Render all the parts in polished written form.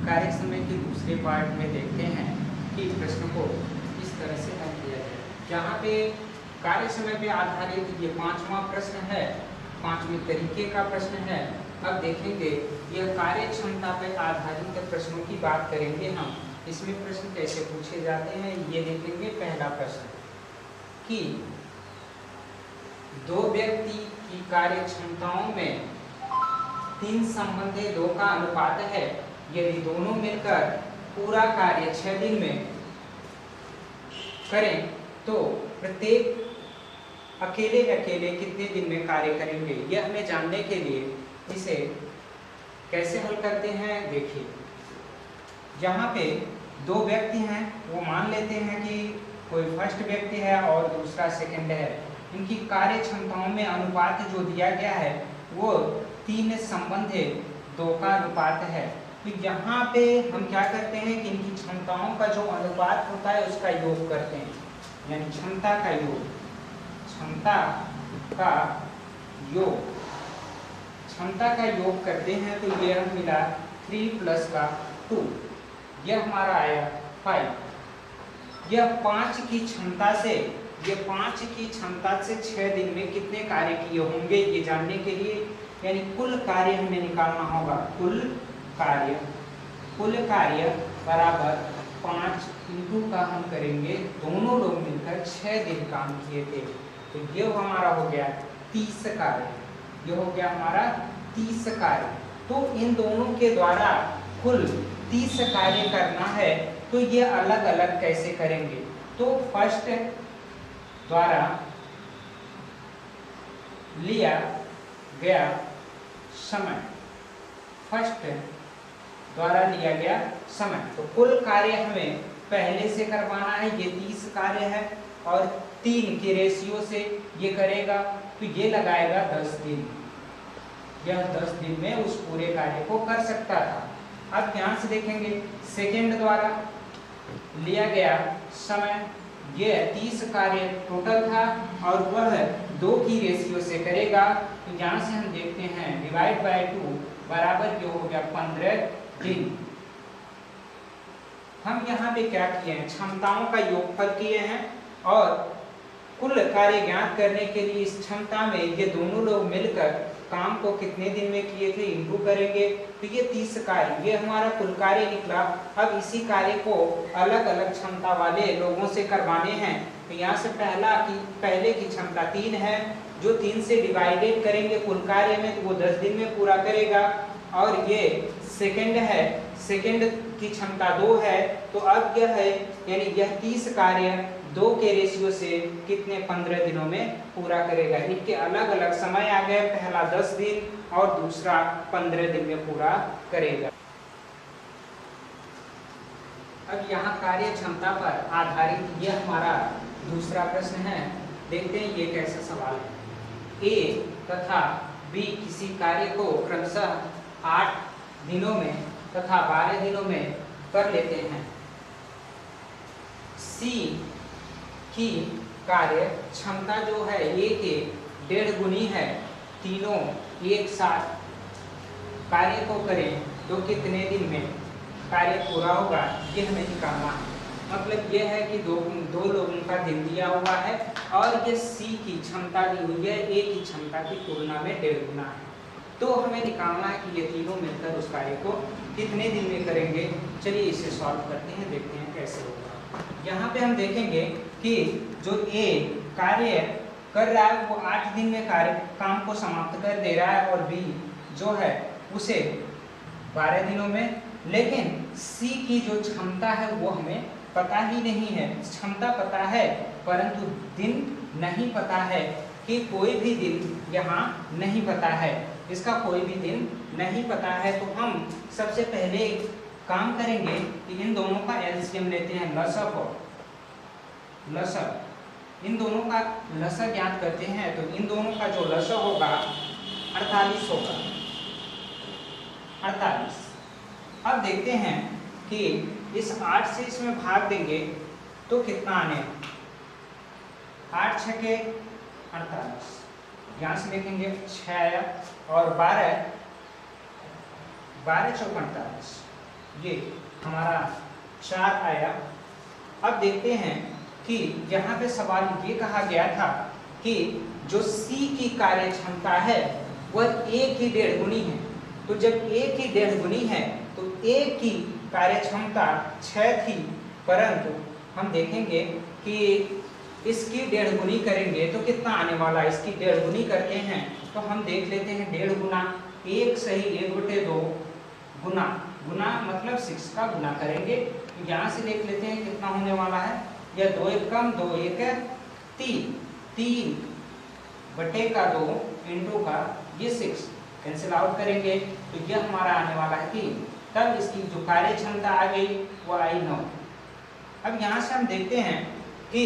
कार्य समय के दूसरे पार्ट में देखते हैं कि प्रश्न को इस तरह से हल किया जाए। जहाँ पे कार्य समय पे आधारित ये 5वां प्रश्न है, 5वें तरीके का प्रश्न है। अब देखेंगे यह कार्य क्षमता पर आधारित प्रश्नों की बात करेंगे हम। इसमें प्रश्न कैसे पूछे जाते हैं ये देखेंगे। पहला प्रश्न कि दो व्यक्ति की कार्य क्षमताओं में 3 संबंधी 2 का अनुपात है। यदि दोनों मिलकर पूरा कार्य 6 दिन में करें तो प्रत्येक अकेले अकेले कितने दिन में कार्य करेंगे। यह हमें जानने के लिए इसे कैसे हल करते हैं देखिए। जहाँ पे 2 व्यक्ति हैं वो मान लेते हैं कि कोई फर्स्ट व्यक्ति है और दूसरा सेकंड है। इनकी कार्य क्षमताओं में अनुपात जो दिया गया है वो 3 संबंधी 2 का अनुपात है। तो यहाँ पे हम क्या करते हैं कि इनकी क्षमताओं का जो अनुपात होता है उसका योग करते हैं, यानी क्षमता का योग, क्षमता का योग, क्षमता का योग करते हैं तो ये हम मिला 3 + का 2, यह हमारा आया 5। यह 5 की क्षमता से, ये 5 की क्षमता से 6 दिन में कितने कार्य किए होंगे ये जानने के लिए, यानी कुल कार्य हमें निकालना होगा। कुल कार्य बराबर 5 इंटू का हम करेंगे, दोनों लोग मिलकर 6 दिन काम किए थे तो ये हमारा हो गया 30 कार्य। ये हो गया हमारा 30 कार्य। तो इन दोनों के द्वारा कुल 30 कार्य करना है तो ये अलग अलग कैसे करेंगे। तो फर्स्ट द्वारा लिया गया समय, फर्स्ट द्वारा लिया गया समय, तो कुल कार्य हमें पहले से करवाना है। ये 30 कार्य है और 3 के रेशियो से ये करेगा तो ये लगाएगा 10 दिन। यह 10 दिन में उस पूरे कार्य को कर सकता था। अब ध्यान से देखेंगे, सेकंड द्वारा लिया गया समय, ये 30 कार्य टोटल था और वह 2 की रेशियो से करेगा तो यहाँ से हम देखते हैं डिवाइड बाय 2 बराबर जो हो गया 15 दिन। हम यहाँ पे क्या किए हैं, क्षमताओं का योगफल किए हैं और कुल कार्य ज्ञात करने के लिए इस क्षमता में ये दोनों लोग मिलकर काम को कितने दिन में किए थे इंटू करेंगे तो ये 30 कार्य, ये हमारा कुल कार्य निकला। अब इसी कार्य को अलग अलग क्षमता वाले लोगों से करवाने हैं तो यहाँ से पहले की क्षमता 3 है, जो 3 से डिवाइडेड करेंगे कुल कार्य में तो वो 10 दिन में पूरा करेगा। और ये सेकंड है, सेकंड की क्षमता 2 है तो अब यह है, यानी यह 30 कार्य 2 के रेशियो से कितने 15 दिनों में पूरा करेगा। इनके अलग अलग समय आ गए, पहला 10 दिन और दूसरा 15 दिन में पूरा करेगा। अब यहाँ कार्य क्षमता पर आधारित यह हमारा दूसरा प्रश्न है। देखते हैं ये कैसा सवाल है। ए तथा बी किसी कार्य को क्रमशः 8 दिनों में तथा 12 दिनों में कर लेते हैं। सी की कार्य क्षमता जो है ए के 1.5 गुनी है। तीनों एक साथ कार्य को करें तो कितने दिन में कार्य पूरा होगा ये हमें निकालना है। मतलब यह है कि दो लोगों का दिन दिया हुआ है और ये सी की क्षमता दी हुई है ए की क्षमता की तुलना में 1.5 गुना है। तो हमें निकालना है कि ये तीनों मिलकर उस कार्य को कितने दिन में करेंगे। चलिए इसे सॉल्व करते हैं, देखते हैं कैसे होगा। यहाँ पे हम देखेंगे कि जो ए कार्य कर रहा है वो 8 दिन में काम को समाप्त कर दे रहा है और बी जो है उसे 12 दिनों में। लेकिन सी की जो क्षमता है वो हमें पता ही नहीं है। क्षमता पता है परंतु दिन नहीं पता है, कि कोई भी दिन यहाँ नहीं पता है, इसका कोई भी दिन नहीं पता है। तो हम सबसे पहले काम करेंगे कि इन दोनों का एलसीएम लेते हैं, लसअ इन दोनों का लसअ ज्ञात करते हैं। तो इन दोनों का जो लसअ होगा 48 होगा, 48। अब देखते हैं कि इस 8 से इसमें भाग देंगे तो कितना आने, 8 × 6 = 48। यहाँ से देखेंगे 6 आया और 12 × 4 = 48। ये हमारा 4 आया। अब देखते हैं कि यहाँ पे सवाल ये कहा गया था कि जो C की कार्य क्षमता है वह A की 1.5 गुनी है। तो जब A की 1.5 गुनी है तो A की कार्य क्षमता 6 थी, परंतु हम देखेंगे कि इसकी 1.5 गुनी करेंगे तो कितना आने वाला है। इसकी 1.5 गुनी करते हैं तो हम देख लेते हैं 1.5 गुना 1 सही 1/2 गुना गुना मतलब 6 का गुना करेंगे। तो यहाँ से देख लेते हैं कितना होने वाला है। यह 2 1 कम 2 1 3 3/2 इंटू का ये 6 कैंसिल आउट करेंगे तो यह हमारा आने वाला है 3। तब इसकी जो कार्य क्षमता आ गई वो आई 9। अब यहाँ से हम देखते हैं कि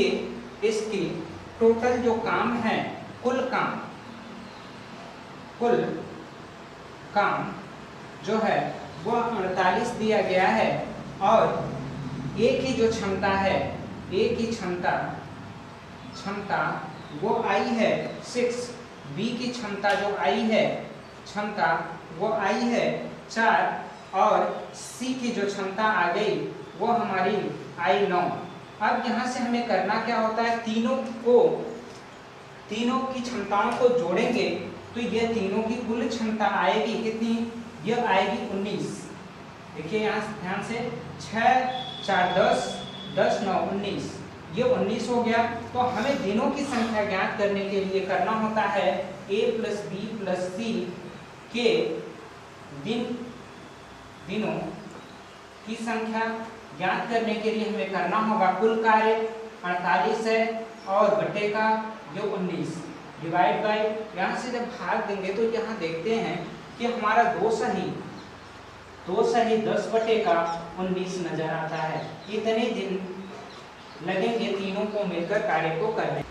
इसकी टोटल जो काम है, कुल काम जो है वो 48 दिया गया है और A की जो क्षमता है, A की क्षमता वो आई है 6, B की क्षमता जो आई है क्षमता वो आई है 4 और C की जो क्षमता आ गई वो हमारी आई 9। अब यहाँ से हमें करना क्या होता है, तीनों की क्षमताओं को जोड़ेंगे तो यह तीनों की कुल क्षमता आएगी कितनी, यह आएगी 19। देखिए यहाँ ध्यान से 6 4 10 10 9 19, ये 19 हो गया। तो हमें दिनों की संख्या ज्ञात करने के लिए करना होता है A + B + C के दिनों की संख्या ज्ञात करने के लिए हमें करना होगा कुल कार्य 48 है और बटे का जो 19 डिवाइड बाय, यहाँ से जब भाग देंगे तो यहाँ देखते हैं कि हमारा 2 सही 10/19 नजर आता है। इतने दिन लगेंगे तीनों को मिलकर कार्य को करने।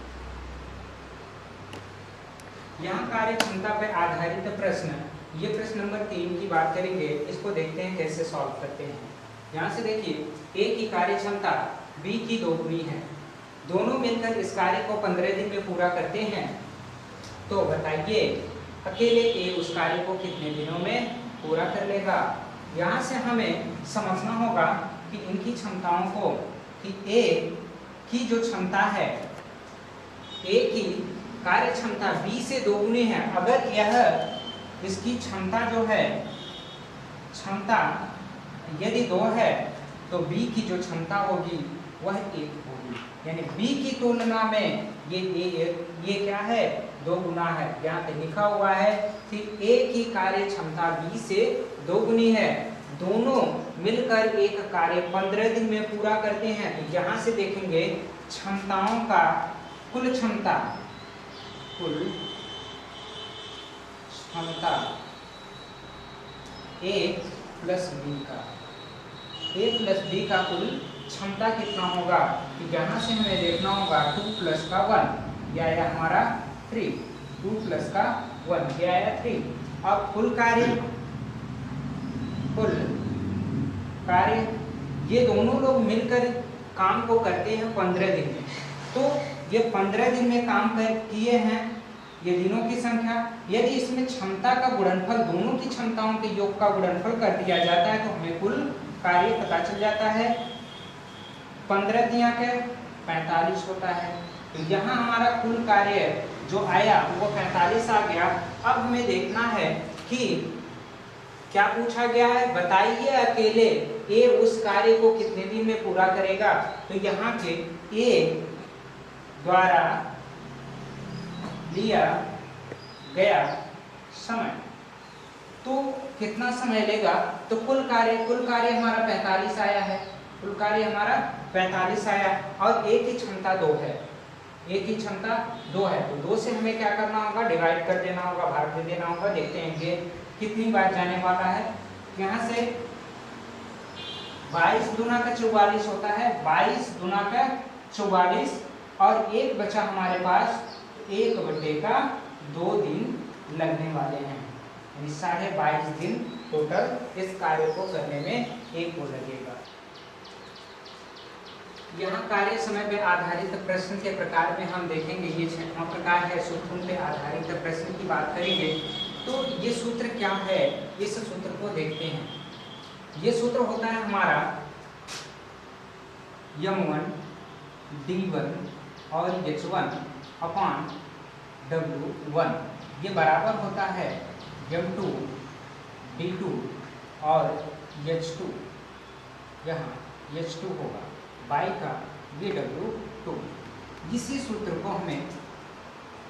यहाँ कार्य क्षमता पर आधारित प्रश्न, ये प्रश्न नंबर 3 की बात करेंगे। इसको देखते हैं कैसे सॉल्व करते हैं। यहाँ से देखिए A की कार्य क्षमता B की 2 गुनी है, दोनों मिलकर इस कार्य को 15 दिन में पूरा करते हैं। तो बताइए अकेले A उस कार्य को कितने दिनों में पूरा कर लेगा। यहाँ से हमें समझना होगा कि इनकी क्षमताओं को, कि A की जो क्षमता है, A की कार्य क्षमता B से 2 गुनी है। अगर यह इसकी क्षमता जो है, क्षमता यदि 2 है तो B की जो क्षमता होगी वह 1 होगी, यानी B की तुलना में ये क्या है, 2 गुना है। यहाँ पे लिखा हुआ है कि A की कार्य क्षमता B से 2 गुनी है, दोनों मिलकर एक कार्य 15 दिन में पूरा करते हैं। तो यहाँ से देखेंगे क्षमताओं का कुल क्षमता A + B का कुल क्षमता कितना होगा, कि यहाँ से हमें देखना होगा 2 + का 1, यह आया हमारा 3, 2 + का 1, यह आया 3। अब कुल कार्य ये दोनों लोग मिलकर काम को करते हैं 15 दिन में। तो ये 15 दिन में काम किए हैं ये दिनों की संख्या। यदि इसमें क्षमता का गुणनफल, दोनों की क्षमताओं के योग का गुणनफल कर दिया जाता है तो हमें कुल कार्य पता चल जाता है। 15 दिया के 45 होता है। तो यहाँ हमारा कुल कार्य जो आया वो 45 आ गया। अब हमें देखना है कि क्या पूछा गया है, बताइए अकेले A उस कार्य को कितने दिन में पूरा करेगा। तो यहाँ के A द्वारा लिया गया समय तो कितना समय लेगा, तो कुल कार्य हमारा 45 आया है, कुल कार्य हमारा 45 आया और A की क्षमता 2 है, A की क्षमता 2 है। तो 2 से हमें क्या करना होगा, डिवाइड कर देना होगा, भाग दे देना होगा। देखते हैं ये कितनी बार जाने वाला है। यहाँ से 22 दूना का 44 होता है, 22 दूना का 44 और 1 बचा हमारे पास, 1/2 दिन लगने वाले हैं, यानी 22.5 दिन टोटल इस कार्य को करने में एक को लगेगा। यहाँ कार्य समय पे आधारित प्रश्न के प्रकार में हम देखेंगे, ये 6वां प्रकार है सूत्रों पे आधारित प्रश्न की बात करेंगे। तो ये सूत्र क्या है, इस सूत्र को देखते हैं। ये सूत्र होता है हमारा m1 d1 और h1 अपॉन w1, ये बराबर होता है m2 d2 और h2, यहाँ h2 होगा बाई का ये w2। इसी सूत्र को हमें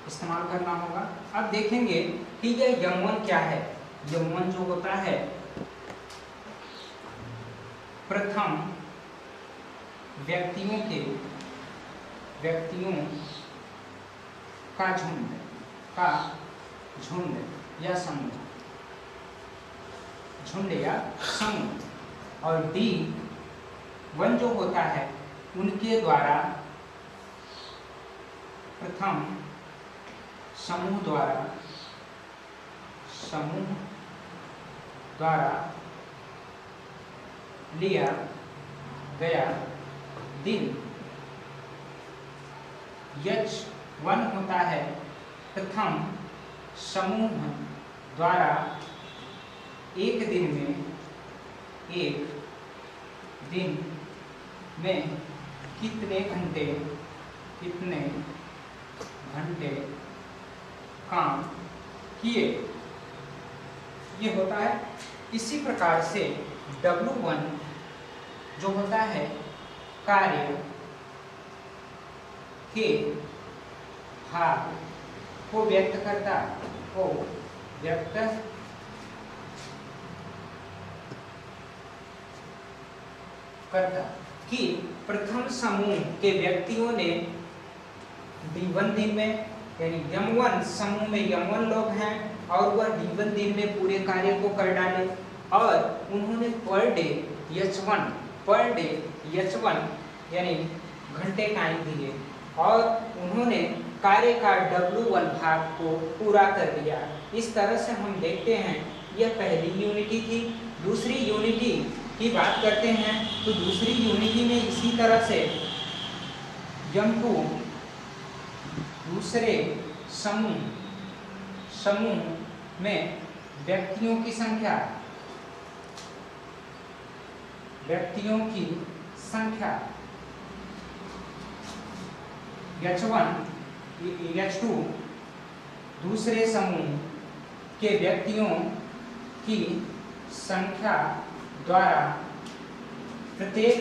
इस्तेमाल करना होगा। अब देखेंगे कि यह m1 क्या है। m1 जो होता है प्रथम व्यक्तियों का झुंड या समूह, और D1 जो होता है उनके द्वारा प्रथम समूह द्वारा लिया गया दिन। H1 होता है प्रथम समूह द्वारा एक दिन में कितने घंटे काम किए, ये होता है। इसी प्रकार से W1 जो होता है कार्य के भाग को व्यक्त करता कि प्रथम समूह के व्यक्तियों ने D1 दिन में, यानी M1 समूह में M1 लोग हैं और वह D1 दिन में पूरे कार्य को कर डाले, और उन्होंने पर डे H1 यानी घंटे टाइम दिए और उन्होंने कार्य का W1 भाग को पूरा कर दिया। इस तरह से हम देखते हैं यह पहली यूनिटी थी। दूसरी यूनिटी की बात करते हैं तो दूसरी यूनिटी में इसी तरह से M2 दूसरे समूह में व्यक्तियों की संख्या H2 दूसरे समूह के व्यक्तियों की संख्या द्वारा प्रत्येक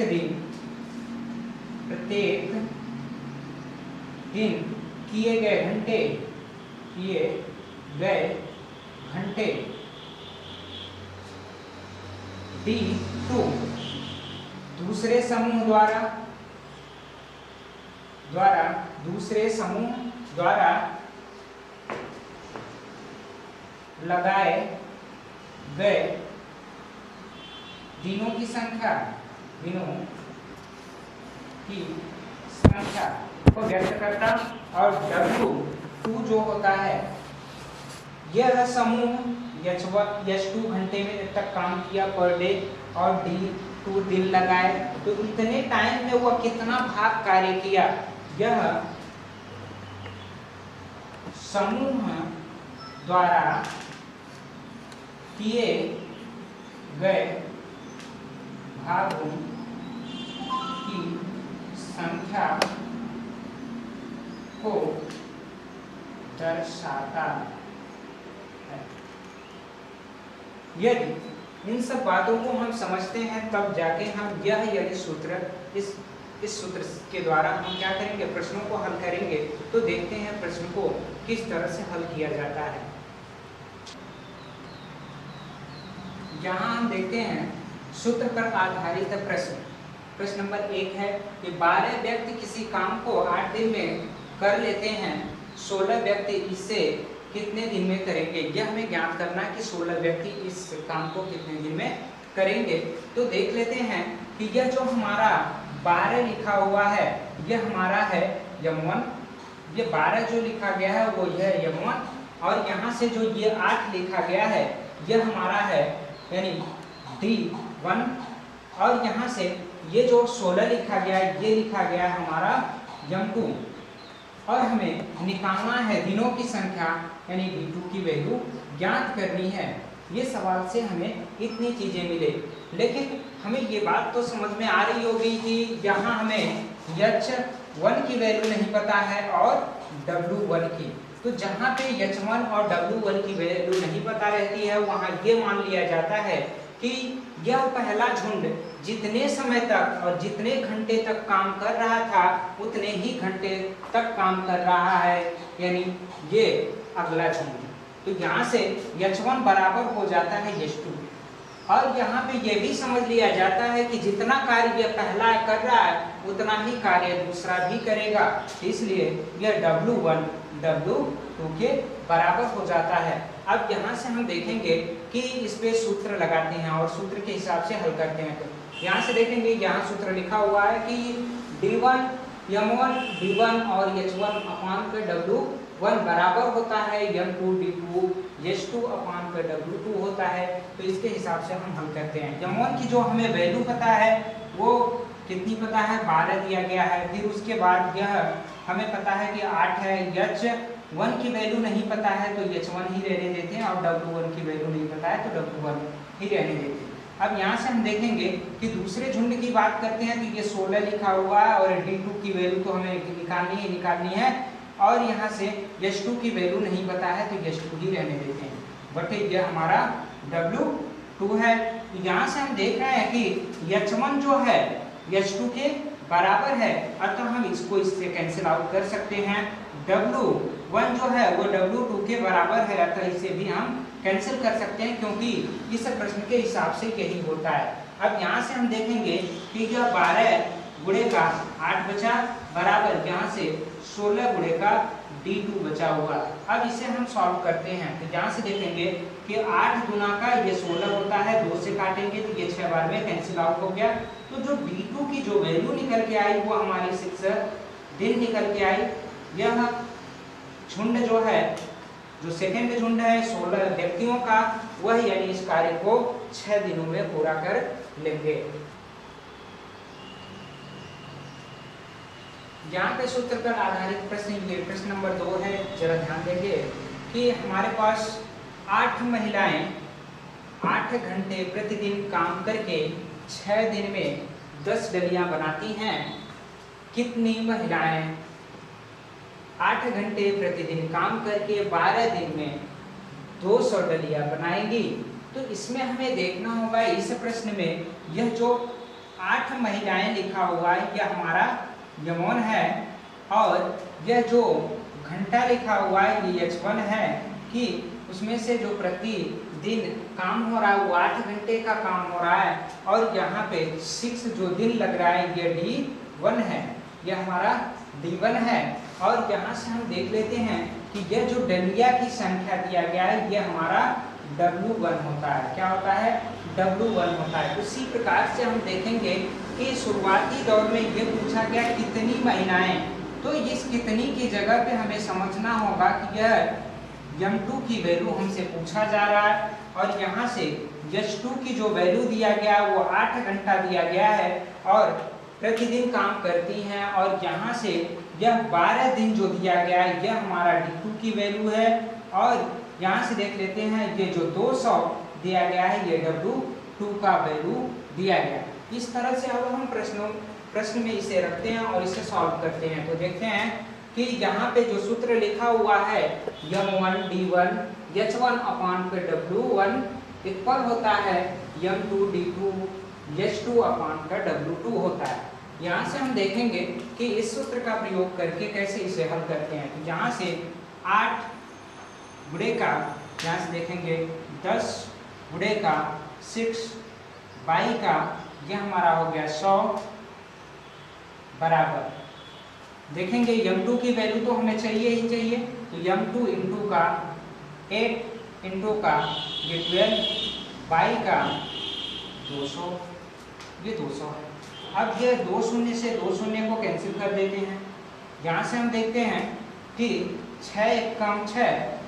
दिन किए गए घंटे D2 दूसरे समूह द्वारा लगाए गए दिनों की संख्या को व्यक्त करता। और W2 जो होता है यह समूह H2 घंटे में तक काम किया पर डे और D2 दिन लगाए, तो इतने टाइम में वह कितना भाग कार्य किया, यह समूह द्वारा किए गए भागों की संख्या को दर्शाता है। यदि इन सब बातों को हम समझते हैं तब जाके हम यदि सूत्र इस सूत्र के द्वारा हम क्या करेंगे, प्रश्नों को हल करेंगे। तो देखते हैं प्रश्न को किस तरह से हल किया जाता है। यहाँ हम देखते हैं सूत्र पर आधारित प्रश्न नंबर 1 है कि 12 व्यक्ति किसी काम को 8 दिन में कर लेते हैं, 16 व्यक्ति इसे कितने दिन में करेंगे। यह हमें ज्ञात करना है कि 16 व्यक्ति इस काम को कितने दिन में करेंगे। तो देख लेते हैं कि यह जो हमारा 12 लिखा हुआ है यह हमारा है M1, ये 12 जो लिखा गया है वो यह M1, और यहाँ से जो ये 8 लिखा गया है यह हमारा है यानी D1, और यहाँ से ये जो 16 लिखा गया है ये लिखा गया है हमारा M2, और हमें निकालना है दिनों की संख्या यानी D2 की वैल्यू ज्ञात करनी है। ये सवाल से हमें इतनी चीजें मिले। लेकिन हमें ये बात तो समझ में आ रही होगी कि यहाँ हमें H1 की वैल्यू नहीं पता है और W1 की। तो जहाँ पे H1 और W1 की वैल्यू नहीं पता रहती है वहाँ ये मान लिया जाता है कि यह पहला झुंड जितने समय तक और जितने घंटे तक काम कर रहा था उतने ही घंटे तक काम कर रहा है, यानी ये अगला झुंड। तो यहाँ से H1 बराबर हो जाता है H2। और यहाँ पे ये भी समझ लिया जाता है कि जितना कार्य यह पहला कर रहा है उतना ही कार्य दूसरा भी करेगा, इसलिए यह W1 W2 के बराबर हो जाता है। अब यहाँ से हम देखेंगे कि इस पे सूत्र लगाते हैं और सूत्र के हिसाब से हल करते हैं। तो यहाँ से देखेंगे, यहाँ सूत्र लिखा हुआ है कि D1 M1 D1 और H1 अपान पे W1 बराबर होता है M2 D2 H2 अपान पे W2 होता है। तो इसके हिसाब से हम हल करते हैं। M1 की जो हमें वैल्यू पता है वो कितनी पता है, 12 दिया गया है। फिर उसके बाद यह हमें पता है कि 8 है। H1 की वैल्यू नहीं पता है तो H1 ही रहने देते हैं और W1 की वैल्यू नहीं पता है तो W1 ही रहने देते हैं। अब यहाँ से हम देखेंगे कि दूसरे झुंड की बात करते हैं तो ये 16 लिखा हुआ है और D2 की वैल्यू तो हमें निकालनी है और यहाँ से H2 की वैल्यू नहीं पता है तो H2 ही रहने देते हैं। बट ये हमारा W2 है। तो यहाँ से हम देख रहे हैं कि H1 जो है H2 के बराबर है, अतः हम इसको इससे कैंसिल आउट कर सकते हैं। W1 जो है वो W2 के बराबर है, अतः इसे भी हम कैंसिल कर सकते हैं क्योंकि इस प्रश्न के हिसाब से यही होता है। अब यहाँ से हम देखेंगे कि यह 12 गुणे का 8 बचा बराबर यहाँ से 16 गुणे का D2 बचा हुआ। अब इसे हम सॉल्व करते हैं। तो यहाँ से देखेंगे कि 8 गुना का ये 16 होता है, 2 से काटेंगे तो ये 6 बार में कैंसिल आउट हो गया। तो जो D2 की जो वैल्यू निकल के आई वो हमारी 6 दिन निकल के आई। यह झुंड जो है, जो सेकेंड झुंड है 16 व्यक्तियों का, वह यानी इस कार्य को 6 दिनों में पूरा कर लेंगे। यहाँ पे सूत्र पर आधारित प्रश्न, ये प्रश्न नंबर 2 है। जरा ध्यान देंगे कि हमारे पास 8 महिलाएं 8 घंटे प्रतिदिन काम करके 6 दिन में 10 डलियां बनाती हैं। कितनी महिलाएं 8 घंटे प्रतिदिन काम करके 12 दिन में 200 डलियां बनाएंगी? तो इसमें हमें देखना होगा इस प्रश्न में यह जो 8 महिलाएं लिखा हुआ है यह हमारा यमोन है और यह जो घंटा लिखा हुआ है ये H1 है कि उसमें से जो प्रतिदिन काम हो रहा है वो 8 घंटे का काम हो रहा है और यहाँ पे 6 जो दिन लग रहा है ये D1 है, यह हमारा D1 है। और यहाँ से हम देख लेते हैं कि यह जो डलिया की संख्या दिया गया है यह हमारा W1 होता है। क्या होता है? W1 होता है। उसी प्रकार से हम देखेंगे कि शुरुआती दौर में ये पूछा गया कितनी महिलाएं, तो इस कितनी की जगह पे हमें समझना होगा कि यह M2 की वैल्यू हमसे पूछा जा रहा है और यहाँ से H2 की जो वैल्यू दिया गया वो 8 घंटा दिया गया है और प्रतिदिन काम करती हैं और यहाँ से यह 12 दिन जो दिया गया है यह हमारा D2 की वैल्यू है और यहाँ से देख लेते हैं ये जो 200 दिया गया है ये W2 का वैल्यू दिया गया। इस तरह से अब हम प्रश्न में इसे रखते हैं और इसे सॉल्व करते हैं। तो देखते हैं कि यहाँ पे जो सूत्र लिखा हुआ है M1 D1 H1 अपान पे W1 इक्वल होता है M2 D2 H2 अपान का W2 होता है। यहाँ से हम देखेंगे कि इस सूत्र का प्रयोग करके कैसे इसे हल करते हैं। तो यहाँ से 8 गुणे का, यहाँ से देखेंगे 10 गुणे का 6 बाई का, यह हमारा हो गया 100 बराबर। देखेंगे M2 की वैल्यू तो हमें चाहिए ही चाहिए, तो M2 इंटू का 8 इंटू का ये 12 बाई का 200, ये 200 है। अब ये 2 शून्य से 2 शून्य को कैंसिल कर देते हैं। यहाँ से हम देखते हैं कि 6 एक कम 6,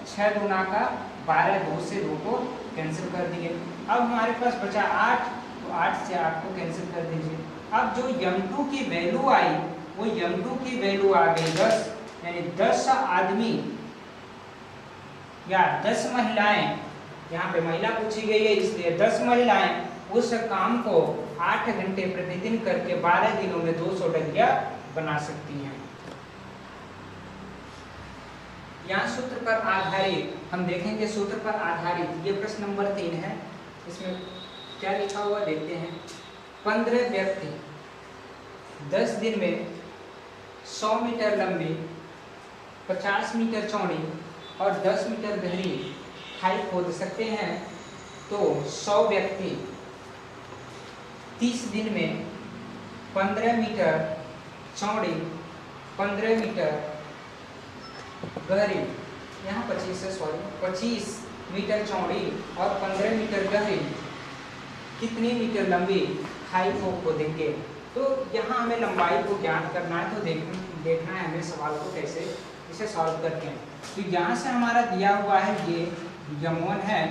6 गुना का 12, 2 से 2 को कैंसिल कर दिए। अब हमारे पास बचा 8, तो 8 से 8 को कैंसिल कर दीजिए। अब जो M2 की वैल्यू आई वो M2 की वैल्यू आ गई 10, यानी 10 आदमी या 10 महिलाएं यहाँ पे महिला पूछी गई है, इसलिए 10 महिलाएं उस काम को 8 घंटे प्रतिदिन करके 12 दिनों में 200 डलिया बना सकती हैं। यहाँ सूत्र पर आधारित हम देखेंगे, सूत्र पर आधारित ये प्रश्न नंबर 3 है। इसमें क्या लिखा हुआ देखते हैं। 15 व्यक्ति 10 दिन में 100 मीटर लंबी, 50 मीटर चौड़ी और 10 मीटर गहरी खाई खोद सकते हैं, तो 100 व्यक्ति 30 दिन में 15 मीटर चौड़ी, 15 मीटर गहरी, यहाँ 25 मीटर चौड़ी और 15 मीटर गहरी कितने मीटर लंबी खाई को खोदेंगे। तो यहाँ हमें लंबाई को ज्ञात करना है, तो देखना है हमें सवाल को कैसे इसे सॉल्व करते हैं। तो यहाँ से हमारा दिया हुआ है ये यम1 है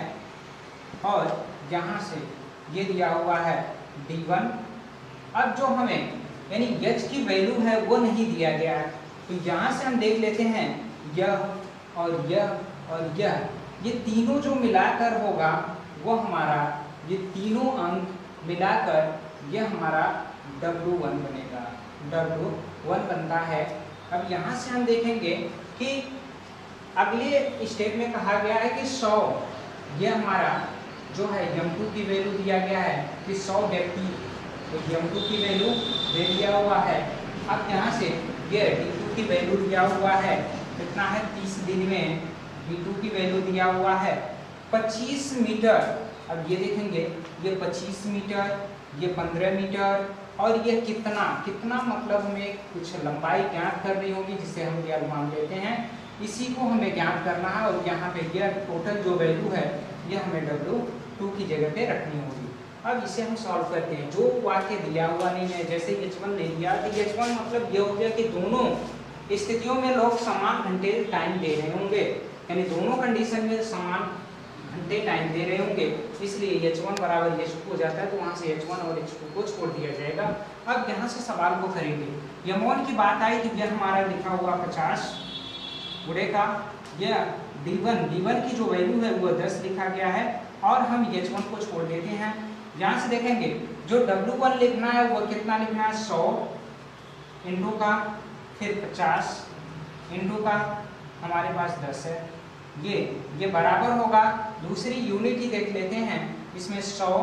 और यहाँ से ये दिया हुआ है D1। अब जो हमें यानी h की वैल्यू है वो नहीं दिया गया है, तो यहाँ से हम देख लेते हैं यह और यह और यह, ये तीनों जो मिलाकर होगा वो हमारा, ये तीनों अंक मिलाकर ये हमारा W1 बनेगा, W1 बनता है। अब यहाँ से हम देखेंगे कि अगले स्टेप में कहा गया है कि 100, ये हमारा जो है यम2 की वैल्यू दिया गया है कि 100 व्यक्ति, तो यम2 की वैल्यू दे दिया हुआ है। अब यहाँ से ये D2 की वैल्यू दिया हुआ है, कितना है 30 दिन में, D2 की वैल्यू दिया हुआ है 25 मीटर। अब ये देखेंगे ये 25 मीटर, ये 15 मीटर और ये कितना मतलब हमें कुछ लंबाई ज्ञात करनी होगी जिसे हम ये अनुमान लेते हैं, इसी को हमें ज्ञात करना है। और यहाँ पे ये टोटल जो वैल्यू है ये हमें W2 की जगह पे रखनी होगी। अब इसे हम सॉल्व करते हैं। जो वाक्य दिया हुआ नहीं है, जैसे H1 ले लिया, तो H1 मतलब ये हो गया कि दोनों स्थितियों में लोग समान घंटे टाइम दे रहे होंगे, यानी दोनों कंडीशन में समान घंटे टाइम दे रहे होंगे, इसलिए H1 बराबर H2 हो जाता है। तो वहाँ से H1 और H2 को छोड़ दिया जाएगा। अब यहाँ से सवाल को करेंगे। यम1 की बात आई तो यह हमारा लिखा हुआ 50 गुणे का, यह D1 की जो वैल्यू है वो 10 लिखा गया है और हम H1 को छोड़ देते हैं। यहाँ से देखेंगे जो W1 लिखना है वो कितना लिखना है, 100 इंटू का, फिर 50 इंटू का, हमारे पास 10 है, ये बराबर होगा। दूसरी यूनिट ही देख लेते हैं, इसमें 100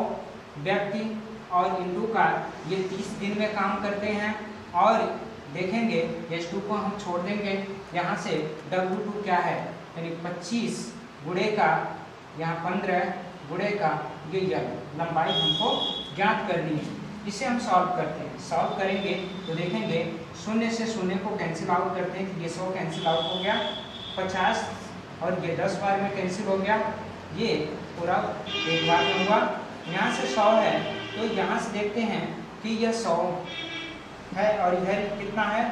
व्यक्ति और इंटू का, ये 30 दिन में काम करते हैं। और देखेंगे H2 को हम छोड़ देंगे, यहाँ से W2 क्या है, यानी 25 गुणे का, यहाँ 15 गुणे का, ये लंबाई हमको ज्ञात करनी है। इसे हम सॉल्व करते हैं। सॉल्व करेंगे तो देखेंगे 0 से 0 को कैंसिल आउट करते हैं, ये 100 कैंसिल आउट हो गया, 50 और ये 10 बार में कैंसिल हो गया, ये पूरा एक बार में हुआ। यहाँ से 100 है तो यहाँ से देखते हैं कि यह 100 है और यह कितना है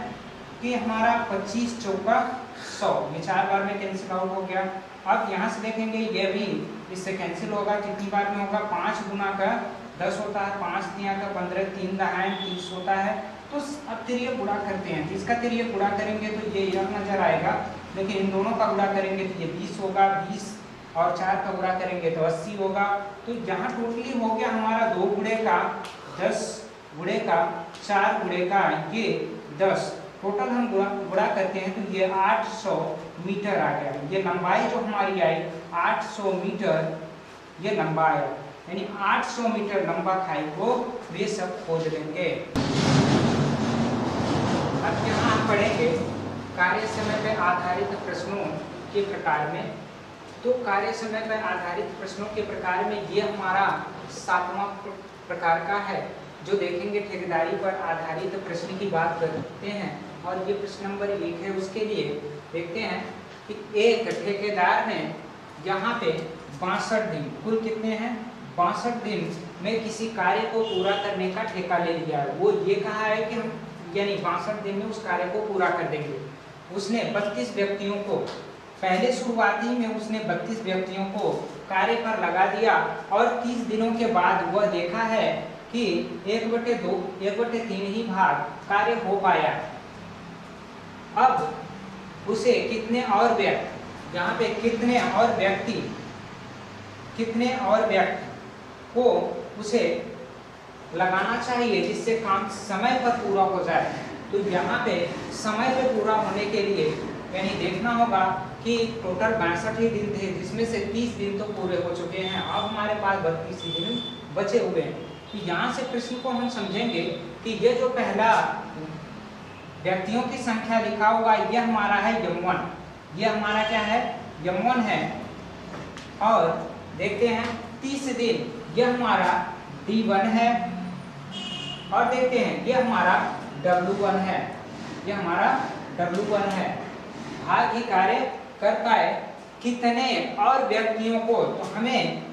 कि हमारा 25 चौका 100, ये 4 बार में कैंसिल आउट हो गया। अब यहाँ से देखेंगे ये भी इससे कैंसिल होगा, कितनी बार में होगा, 5 गुना का 10 होता है, 5 तिया का 15, 3 दहाई 30 होता है। तो अब तिरिय गुणा करते हैं, इसका तिरिय गुणा करेंगे तो ये यह नजर आएगा, लेकिन इन दोनों का गुणा करेंगे तो ये 20 होगा, 20 और 4 का गुणा करेंगे तो 80 होगा। तो यहाँ टोटली हो गया हमारा 2 गुणे का 10 गुणे का 4 गुणे का ये 10, टोटल हम गुणा करते हैं तो ये 800 मीटर आ गया। ये लंबाई जो हमारी आई 800 मीटर, ये लंबा आया, यानी 800 मीटर लंबा खाई को वे सब खोद लेंगे। अब यहाँ हम पढ़ेंगे कार्य समय पर आधारित प्रश्नों के प्रकार में। तो कार्य समय पर आधारित प्रश्नों के प्रकार में ये हमारा 7वां प्रकार का है, जो देखेंगे ठेकेदारी पर आधारित प्रश्न की बात करते हैं। और ये प्रश्न नंबर 1 है, उसके लिए देखते हैं कि एक ठेकेदार ने यहाँ पे 62 दिन, कुल कितने हैं 62 दिन में किसी कार्य को पूरा करने का ठेका ले लिया है। वो ये कहा है कि हम यानी 62 दिन में उस कार्य को पूरा कर देंगे। उसने 32 व्यक्तियों को, पहले शुरुआती में उसने 32 व्यक्तियों को कार्य पर लगा दिया और 30 दिनों के बाद वह देखा है कि 1/2, 1/3 ही भाग कार्य हो पाया। अब उसे कितने और व्यक्ति कितने और व्यक्ति को उसे लगाना चाहिए जिससे काम समय पर पूरा हो जाए। तो यहाँ पे समय पे पूरा होने के लिए यानी देखना होगा कि टोटल 62 ही दिन थे, जिसमें से 30 दिन तो पूरे हो चुके हैं, अब हमारे पास 32 ही दिन बचे हुए हैं। तो यहाँ से प्रश्न को हम समझेंगे कि ये जो पहला व्यक्तियों की संख्या लिखा हुआ यह हमारा है यम1, यह हमारा क्या है यम1 है। और देखते हैं 30 दिन यह हमारा D1 है, और देखते हैं यह हमारा W1 है, यह हमारा W1 है। भाग ही कार्य कर पाए कितने और व्यक्तियों को, तो हमें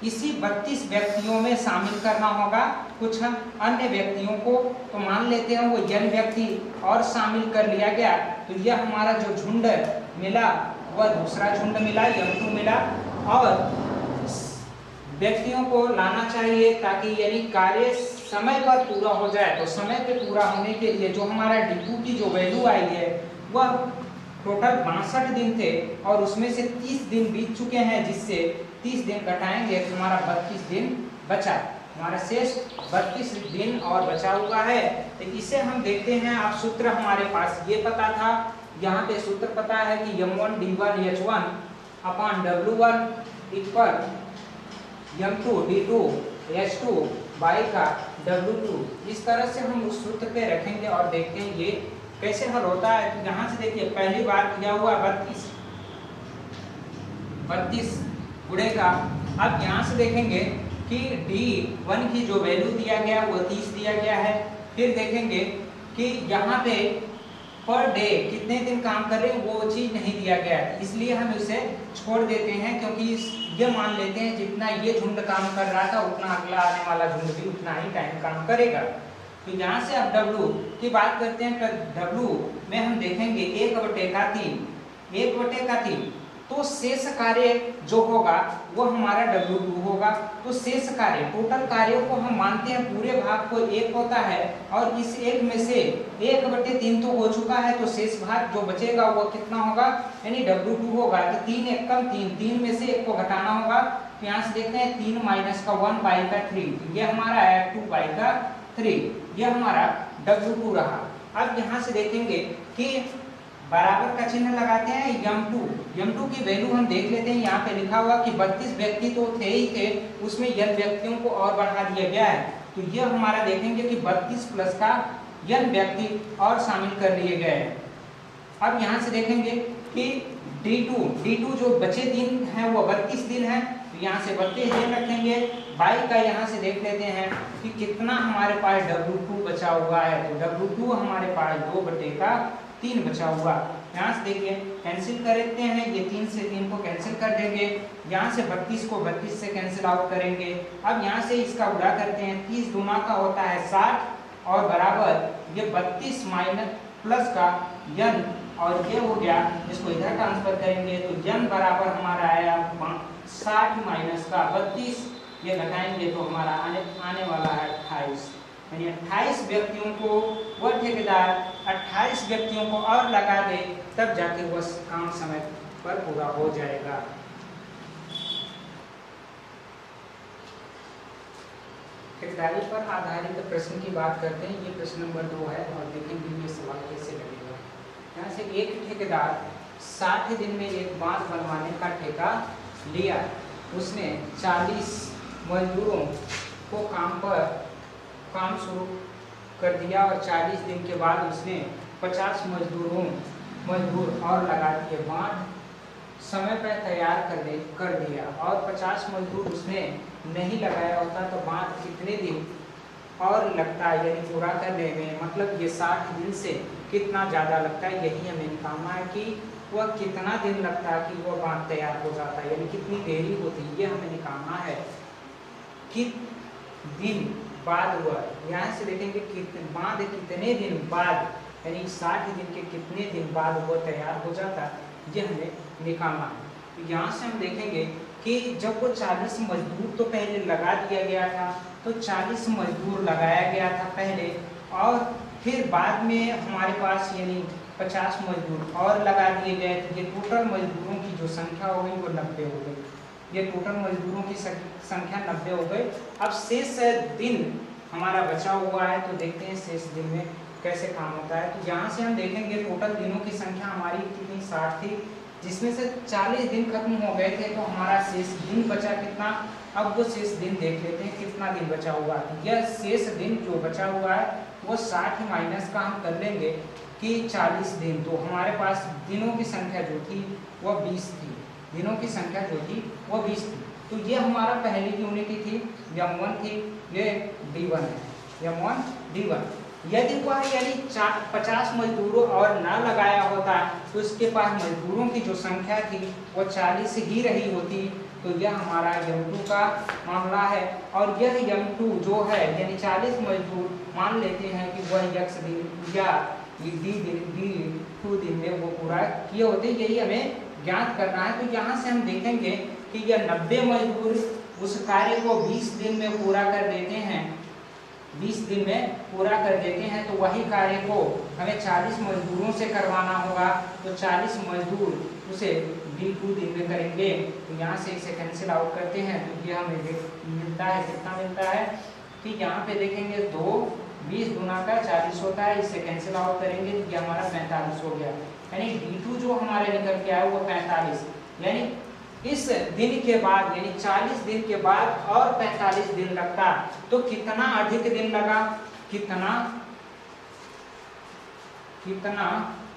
इसी 32 व्यक्तियों में शामिल करना होगा कुछ अन्य व्यक्तियों को। तो मान लेते हैं वो n व्यक्ति और शामिल कर लिया गया, तो यह हमारा जो झुंड मिला वह दूसरा झुंड मिला, m2 मिला। और व्यक्तियों को लाना चाहिए ताकि यानी कार्य समय पर पूरा हो जाए। तो समय पे पूरा होने के लिए जो हमारा D2 की जो वैल्यू आई है वह टोटल 62 दिन थे, और उसमें से 30 दिन बीत चुके हैं, जिससे 30 दिन घटाएंगे तो हमारा 32 दिन बचा, हमारा शेष 32 दिन और बचा हुआ है। तो इसे हम देखते हैं। आप सूत्र हमारे पास ये पता था, यहाँ पे सूत्र पता है कि m1 d1 h1 upon w1 equal m2 d2 h2 by का w2। इस तरह से हम उस सूत्र पे रखेंगे और देखते हैं ये कैसे हल होता है। तो यहाँ से देखिए पहली बार किया हुआ 32 गुणे का। अब यहाँ से देखेंगे कि D1 की जो वैल्यू दिया गया वो 30 दिया गया है। फिर देखेंगे कि यहाँ पे पर डे कितने दिन काम कर रहे हैं वो चीज नहीं दिया गया है, इसलिए हम इसे छोड़ देते हैं, क्योंकि ये मान लेते हैं जितना ये झुंड काम कर रहा था उतना अगला आने वाला झुंड भी उतना ही टाइम काम करेगा। तो यहाँ से अब W की बात करते हैं, तो W में हम देखेंगे 1/3 तो शेष कार्य जो होगा वो हमारा W2 होगा। तो शेष कार्य टोटल कार्यों को हम मानते हैं पूरे भाग को 1 होता है, और इस 1 में से 1/3 तो हो चुका है, तो शेष भाग जो बचेगा वो कितना होगा यानी W2 होगा। तो 3 1 कम 3 में से 1 को घटाना होगा। तो यहाँ से देखते हैं 3 माइनस का 1 बाई का 3, ये हमारा है 2 बाई का 3, यह हमारा W2 रहा। अब यहाँ से देखेंगे कि बराबर का चिन्ह लगाते हैं m2 की वैल्यू हम देख लेते हैं। यहाँ पे लिखा हुआ कि 32 व्यक्ति तो थे ही थे, उसमें n व्यक्तियों को और बढ़ा दिया गया है। तो यह हमारा देखेंगे कि 32 प्लस का n व्यक्ति और शामिल कर लिए गए हैं। अब यहाँ से देखेंगे कि D2 जो बचे दिन है वो 32 दिन है, तो यहाँ से 32 दिन रखेंगे। बाई का यहाँ से देख लेते हैं कि कितना हमारे पास W2 बचा हुआ है। तो W2 हमारे पास 2/3 बचा हुआ। यहाँ से देखिए कैंसिल करते हैं, ये 3 से 3 को कैंसिल कर देंगे। यहाँ से 32 को 32 से कैंसिल आउट करेंगे। अब यहाँ से इसका गुणा करते हैं, 30 दूना का होता है 60 और बराबर ये 32 माइनस प्लस का n, और ये हो गया, इसको इधर ट्रांसफर करेंगे तो n बराबर हमारा आया 60 माइनस का 32, ये घटाएंगे तो हमारा आने वाला है 28। यानी 28 व्यक्तियों को वह ठेकेदार 28 व्यक्तियों को और लगा दे, तब जाके वह काम समय पर पूरा हो जाएगा। ठेकेदारी पर आधारित प्रश्न की बात करते हैं। ये प्रश्न नंबर 2 है और देखेंगे ये सवाल कैसे लगेगा। यहाँ से एक ठेकेदार 60 दिन में एक बांध बनवाने का ठेका लिया। उसने 40 मजदूरों को काम शुरू कर दिया और 40 दिन के बाद उसने 50 मजदूर और लगा दिए। बांध समय पर तैयार कर दिया और 50 मजदूर उसने नहीं लगाया होता तो बांध कितने दिन और लगता है यानी पूरा करने में, मतलब ये 60 दिन से कितना ज़्यादा लगता है, यही हमें निकालना है कि वह कितना दिन लगता है कि वह बांध तैयार हो जाता है, यानी कितनी देरी होती है, ये हमें निकालना है। दिन बाद हुआ, यहाँ से देखेंगे बांध कितने दिन बाद यानी 60 दिन के कितने दिन बाद वो तैयार हो जाता, ये हमें निकालना है। तो यहाँ से हम देखेंगे कि जब वो 40 मजदूर तो पहले लगा दिया गया था, तो 40 मजदूर लगाया गया था पहले, और फिर बाद में हमारे पास यानी 50 मजदूर और लगा दिए गए थे। ये टोटल मजदूरों की जो संख्या हो गई वो 90 हो गई। ये टोटल मजदूरों की संख्या 90 हो गई। अब शेष दिन हमारा बचा हुआ है, तो देखते हैं शेष दिन में कैसे काम होता है। तो यहाँ से हम देखेंगे टोटल दिनों की संख्या हमारी कितनी 60 थी, जिसमें से 40 दिन खत्म हो गए थे, तो हमारा शेष दिन बचा कितना। अब वो शेष दिन देख लेते हैं कितना दिन बचा हुआ है। यह शेष दिन जो बचा हुआ है वो 60 माइनस का हम कर लेंगे कि 40 दिन, तो हमारे पास दिनों की संख्या जो थी वह 20 थी, दिनों की संख्या जो थी वह 20 थी। तो ये हमारा पहली यूनिट थी, M1 थी, ये D1 है, M1 D1। यदि वह यानी 50 मजदूरों और ना लगाया होता तो उसके पास मजदूरों की जो संख्या थी वो 40 ही रही होती, तो यह हमारा M2 का मामला है। और यह M2 जो है यानी 40 मजदूर मान लेते हैं कि वह X दिन या D2 दिन में वो पूरा किए होते, यही हमें ज्ञात करना है। तो यहाँ से हम देखेंगे कि यह 90 मजदूर उस कार्य को 20 दिन में पूरा कर देते हैं, 20 दिन में पूरा कर देते हैं, तो वही कार्य को हमें 40 मजदूरों से करवाना होगा, तो 40 मजदूर उसे D2 दिन में करेंगे। तो यहाँ से इसे कैंसिल आउट करते हैं, तो ये हमें मिलता है, कितना मिलता है कि यहाँ पे देखेंगे 2 20 गुना का 40 होता है, इसे कैंसिल आउट करेंगे तो ये हमारा 45 हो गया। यानी D2 जो हमारे निकल के आया वो 45, यानी इस दिन के बाद यानी 40 दिन के बाद और 45 दिन लगता, तो कितना अधिक दिन लगा, कितना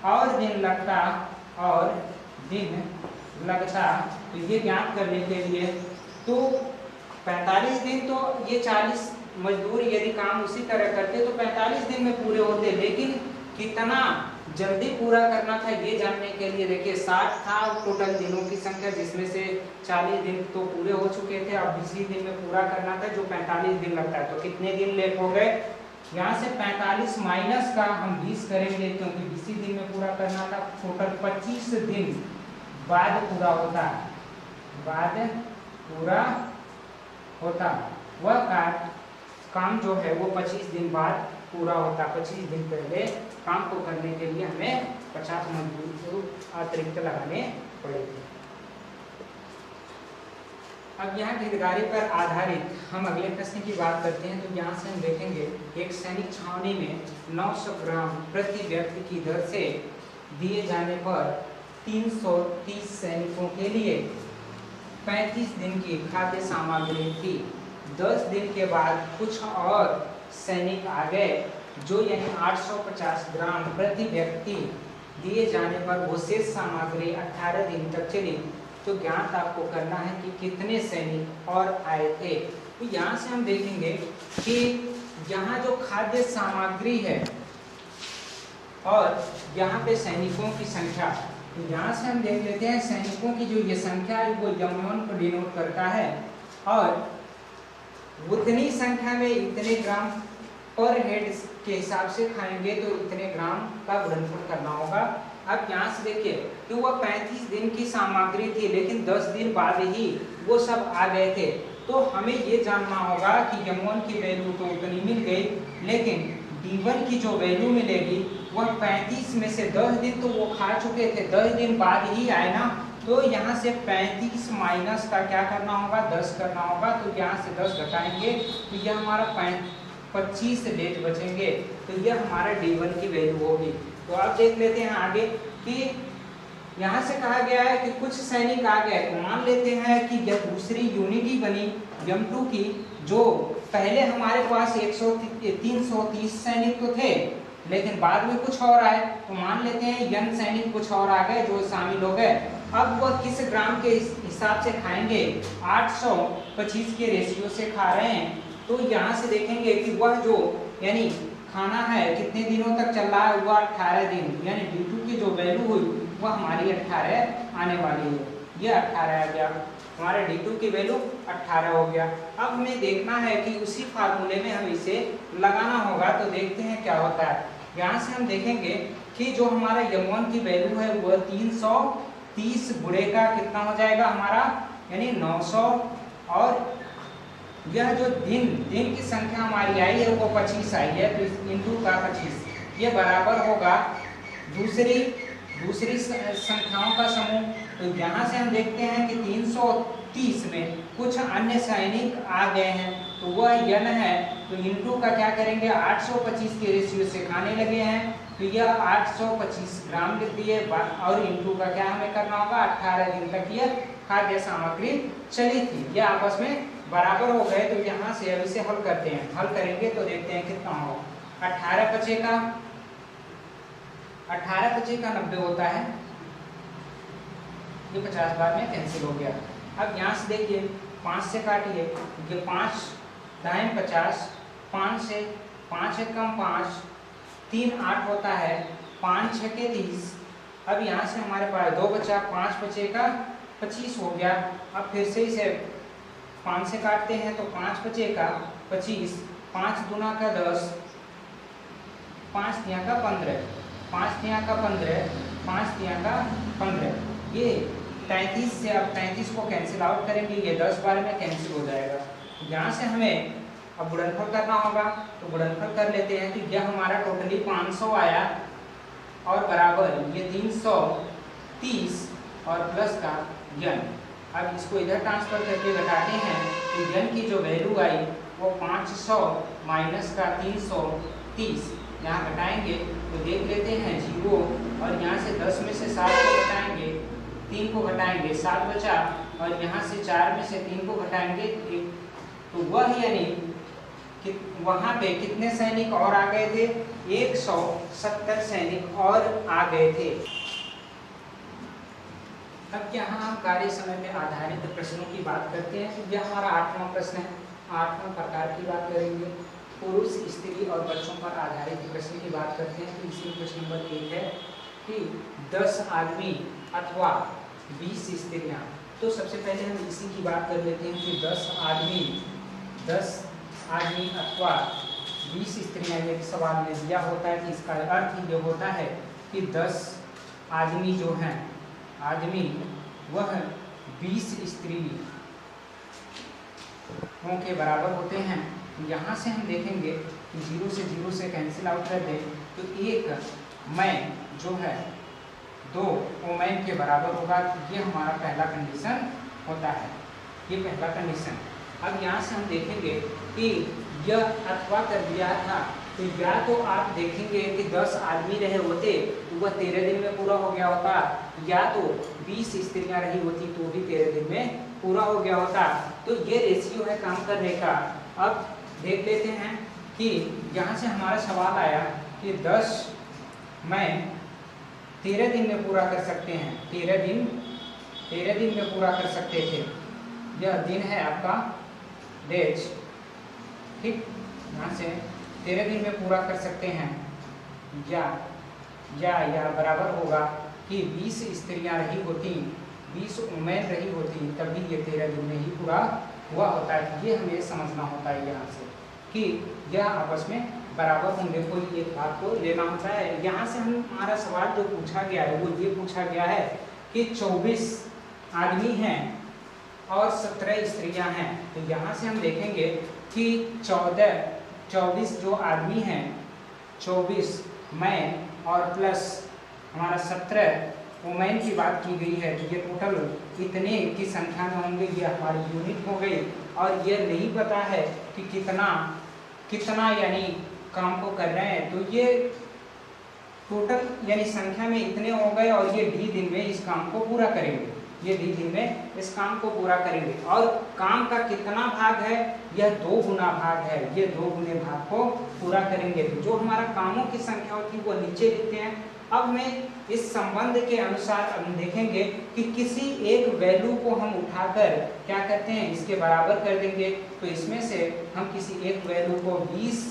और दिन लगता और दिन लगता, तो ये ज्ञात करने के लिए तो 45 दिन, तो ये 40 मजदूर यदि काम उसी तरह करते तो 45 दिन में पूरे होते, लेकिन कितना जल्दी पूरा करना था ये जानने के लिए देखिए 60 था टोटल दिनों की संख्या, जिसमें से 40 दिन तो पूरे हो चुके थे, अब 20 दिन में पूरा करना था जो 45 दिन लगता है, तो कितने दिन लेट हो गए। यहाँ से 45 माइनस का हम 20 करेंगे क्योंकि 20 दिन में पूरा करना था, टोटल 25 दिन बाद पूरा होता, वह काम जो है वो 25 दिन बाद पूरा होता। 25 दिन पहले काम को करने के लिए हमें 50 मजदूर को अतिरिक्त लगाने पड़ेंगे। अब यहाँ हितग्राही पर आधारित हम अगले प्रश्न की बात करते हैं। तो यहाँ से हम देखेंगे एक सैनिक छावनी में 900 ग्राम प्रति व्यक्ति की दर से दिए जाने पर 330 सैनिकों के लिए 35 दिन की खाद्य सामग्री थी। 10 दिन के बाद कुछ और सैनिक आ गए जो यानी 850 ग्राम प्रति व्यक्ति दिए जाने पर वो शेष सामग्री 18 दिन तक चली। तो ज्ञात आपको करना है कि कितने सैनिक और आए थे। तो यहाँ से हम देखेंगे कि यहाँ जो खाद्य सामग्री है और यहाँ पे सैनिकों की संख्या, तो यहाँ से हम देख लेते हैं सैनिकों की जो ये संख्या है वो M1 को डिनोट करता है और उतनी संख्या में इतने ग्राम पर हेड के हिसाब से खाएंगे तो इतने ग्राम का गुणनफल करना होगा। अब यहाँ से देखिए कि वह 35 दिन की सामग्री थी लेकिन 10 दिन बाद ही वो सब आ गए थे, तो हमें ये जानना होगा कि M1 की वैल्यू तो उतनी मिल गई लेकिन D1 की जो वैल्यू मिलेगी वह 35 में से 10 दिन तो वो खा चुके थे, 10 दिन बाद ही आए ना, तो यहाँ से 35 माइनस का क्या करना होगा 10 करना होगा। तो यहाँ से 10 घटाएंगे तो यह हमारा 25 डेज बचेंगे, तो यह हमारा D1 की वैल्यू होगी। तो अब देख लेते हैं आगे कि यहाँ से कहा गया है कि कुछ सैनिक आ गए, तो मान लेते हैं कि यह दूसरी यूनिट ही बनी M2 की, जो पहले हमारे पास 330 सैनिक तो थे लेकिन बाद में कुछ और आए, तो मान लेते हैं N सैनिक कुछ और आ गए जो शामिल हो गए। अब वह किस ग्राम के हिसाब से खाएंगे, 825 के रेशियो से खा रहे हैं। तो यहाँ से देखेंगे कि वह जो यानी खाना है कितने दिनों तक चल रहा है, वह 18 दिन, यानी D2 की जो वैल्यू हुई वह हमारी 18 आने वाली है। ये 18 आ गया, हमारे D2 की वैल्यू 18 हो गया। अब हमें देखना है कि उसी फार्मूले में हम इसे लगाना होगा, तो देखते हैं क्या होता है। यहाँ से हम देखेंगे कि जो हमारा M1 की वैल्यू है वह 330 गुणे का कितना हो जाएगा हमारा, यानी 900, और यह जो दिन की संख्या हमारी आई है वो 25 आई है, तो इंटू का 25 ये बराबर होगा दूसरी संख्याओं का समूह। तो यहाँ से हम देखते हैं कि 30 में कुछ अन्य सैनिक आ गए हैं, तो वह यन है, तो इंटू का क्या करेंगे 825 के रेशियो से खाने लगे हैं, तो यह 825 ग्राम लिख दिए, और इंटू का क्या हमें करना होगा 18 दिन तक यह खाद्य सामग्री चली थी। यह आपस में बराबर हो गए, तो यहाँ से अब इसे हल करते हैं। हल करेंगे तो देखते हैं कितना होगा। 18 पचे का 90 होता है, ये 50 बार में कैंसिल हो गया। अब यहाँ से देखिए 5 से काटिए, ये 5 दाएं 50, 5 से 5 एकम 5, 3 8 होता है, 5 6 के 30। अब यहाँ से हमारे पास 2 बचा, 5 बचे का 25 हो गया। अब फिर से इसे 5 से काटते हैं, तो 5 बचे का 25, 5 दूना का 10, 5 तिया का 15, 5 तिया का 15, 5 तिया का 15। ये 33 से अब 33 को कैंसिल आउट करेंगे, ये 10 बार में कैंसिल हो जाएगा। यहाँ से हमें अब गुणनफल करना होगा, तो गुणनफल कर लेते हैं। तो यह हमारा टोटली 500 आया, और बराबर ये 330 और प्लस का यन। अब इसको इधर ट्रांसफर करके घटाते हैं, तो यन की जो वैल्यू आई वो 500 माइनस का 330, यहाँ घटाएंगे तो देख लेते हैं 0, और यहाँ से 10 में से 7 को घटाएंगे, 3 को घटाएंगे 7 बचा, और यहाँ से 4 में से 3 को घटाएंगे 1, तो वह यानी कि वहाँ पे कितने सैनिक और आ गए थे, 170 सैनिक और आ गए थे। अब यहाँ हम कार्य समय में आधारित प्रश्नों की बात करते हैं। यह हमारा 8वां प्रश्न है। 8वां प्रकार की बात करेंगे, पुरुष, स्त्री और बच्चों पर आधारित प्रश्न की बात करते हैं। तो इसी प्रश्न नंबर 1 है कि 10 आदमी अथवा 20 स्त्रियां। तो सबसे पहले हम इसी की बात कर लेते हैं कि 10 आदमी अथवा 20 स्त्रियां, ये सवाल में दिया होता है कि इसका अर्थ ये होता है कि 10 आदमी जो हैं, आदमी वह 20 स्त्रियों के बराबर होते हैं। यहाँ से हम देखेंगे कि 0 से कैंसिल आउट कर दें, तो 1 मैन जो है 2 वोमेन के बराबर होगा। ये हमारा पहला कंडीशन होता है, ये पहला कंडीशन। अब यहाँ से हम देखेंगे कि यह अथवा कर दिया था, तो या तो आप देखेंगे कि 10 आदमी रहे होते तो वह 13 दिन में पूरा हो गया होता, या तो 20 स्त्रियां रही होती तो भी 13 दिन में पूरा हो गया होता। तो ये रेशियो है काम करने का। अब देख लेते हैं कि यहाँ से हमारा सवाल आया कि 10 मैन 13 दिन में पूरा कर सकते हैं, 13 दिन में पूरा कर सकते थे। यह दिन है आपका डेज, ठीक, यहाँ से 13 दिन में पूरा कर सकते हैं, या बराबर होगा कि 20 स्त्रियां रही होती, 20 वुमेन रही होती, तभी ये 13 दिन में ही पूरा हुआ होता है। ये हमें समझना होता है यहाँ से कि यह आपस में बराबर होंगे, कोई एक बात को लेना होता है। यहाँ से हमारा सवाल जो पूछा गया है वो ये पूछा गया है कि 24 आदमी हैं और 17 स्त्रियां हैं। तो यहाँ से हम देखेंगे कि 24 जो आदमी हैं, 24 मैन और प्लस हमारा 17 वुमेन की बात की गई है, तो ये टोटल इतने की संख्या में होंगे, ये हमारी यूनिट हो गई। और ये नहीं पता है कि कितना यानी काम को कर रहे हैं, तो ये टोटल यानी संख्या में इतने हो गए, और ये डी दिन में इस काम को पूरा करेंगे, ये डी दिन में इस काम को पूरा करेंगे। और काम का कितना भाग है, यह 2 गुना भाग है, ये 2 गुने भाग को पूरा करेंगे। तो जो हमारा कामों की संख्या होती है वो नीचे लिखते हैं। अब हमें इस संबंध के अनुसार हम देखेंगे कि किसी एक वैल्यू को हम उठाकर क्या करते हैं, इसके बराबर कर देंगे। तो इसमें से हम किसी एक वैल्यू को 20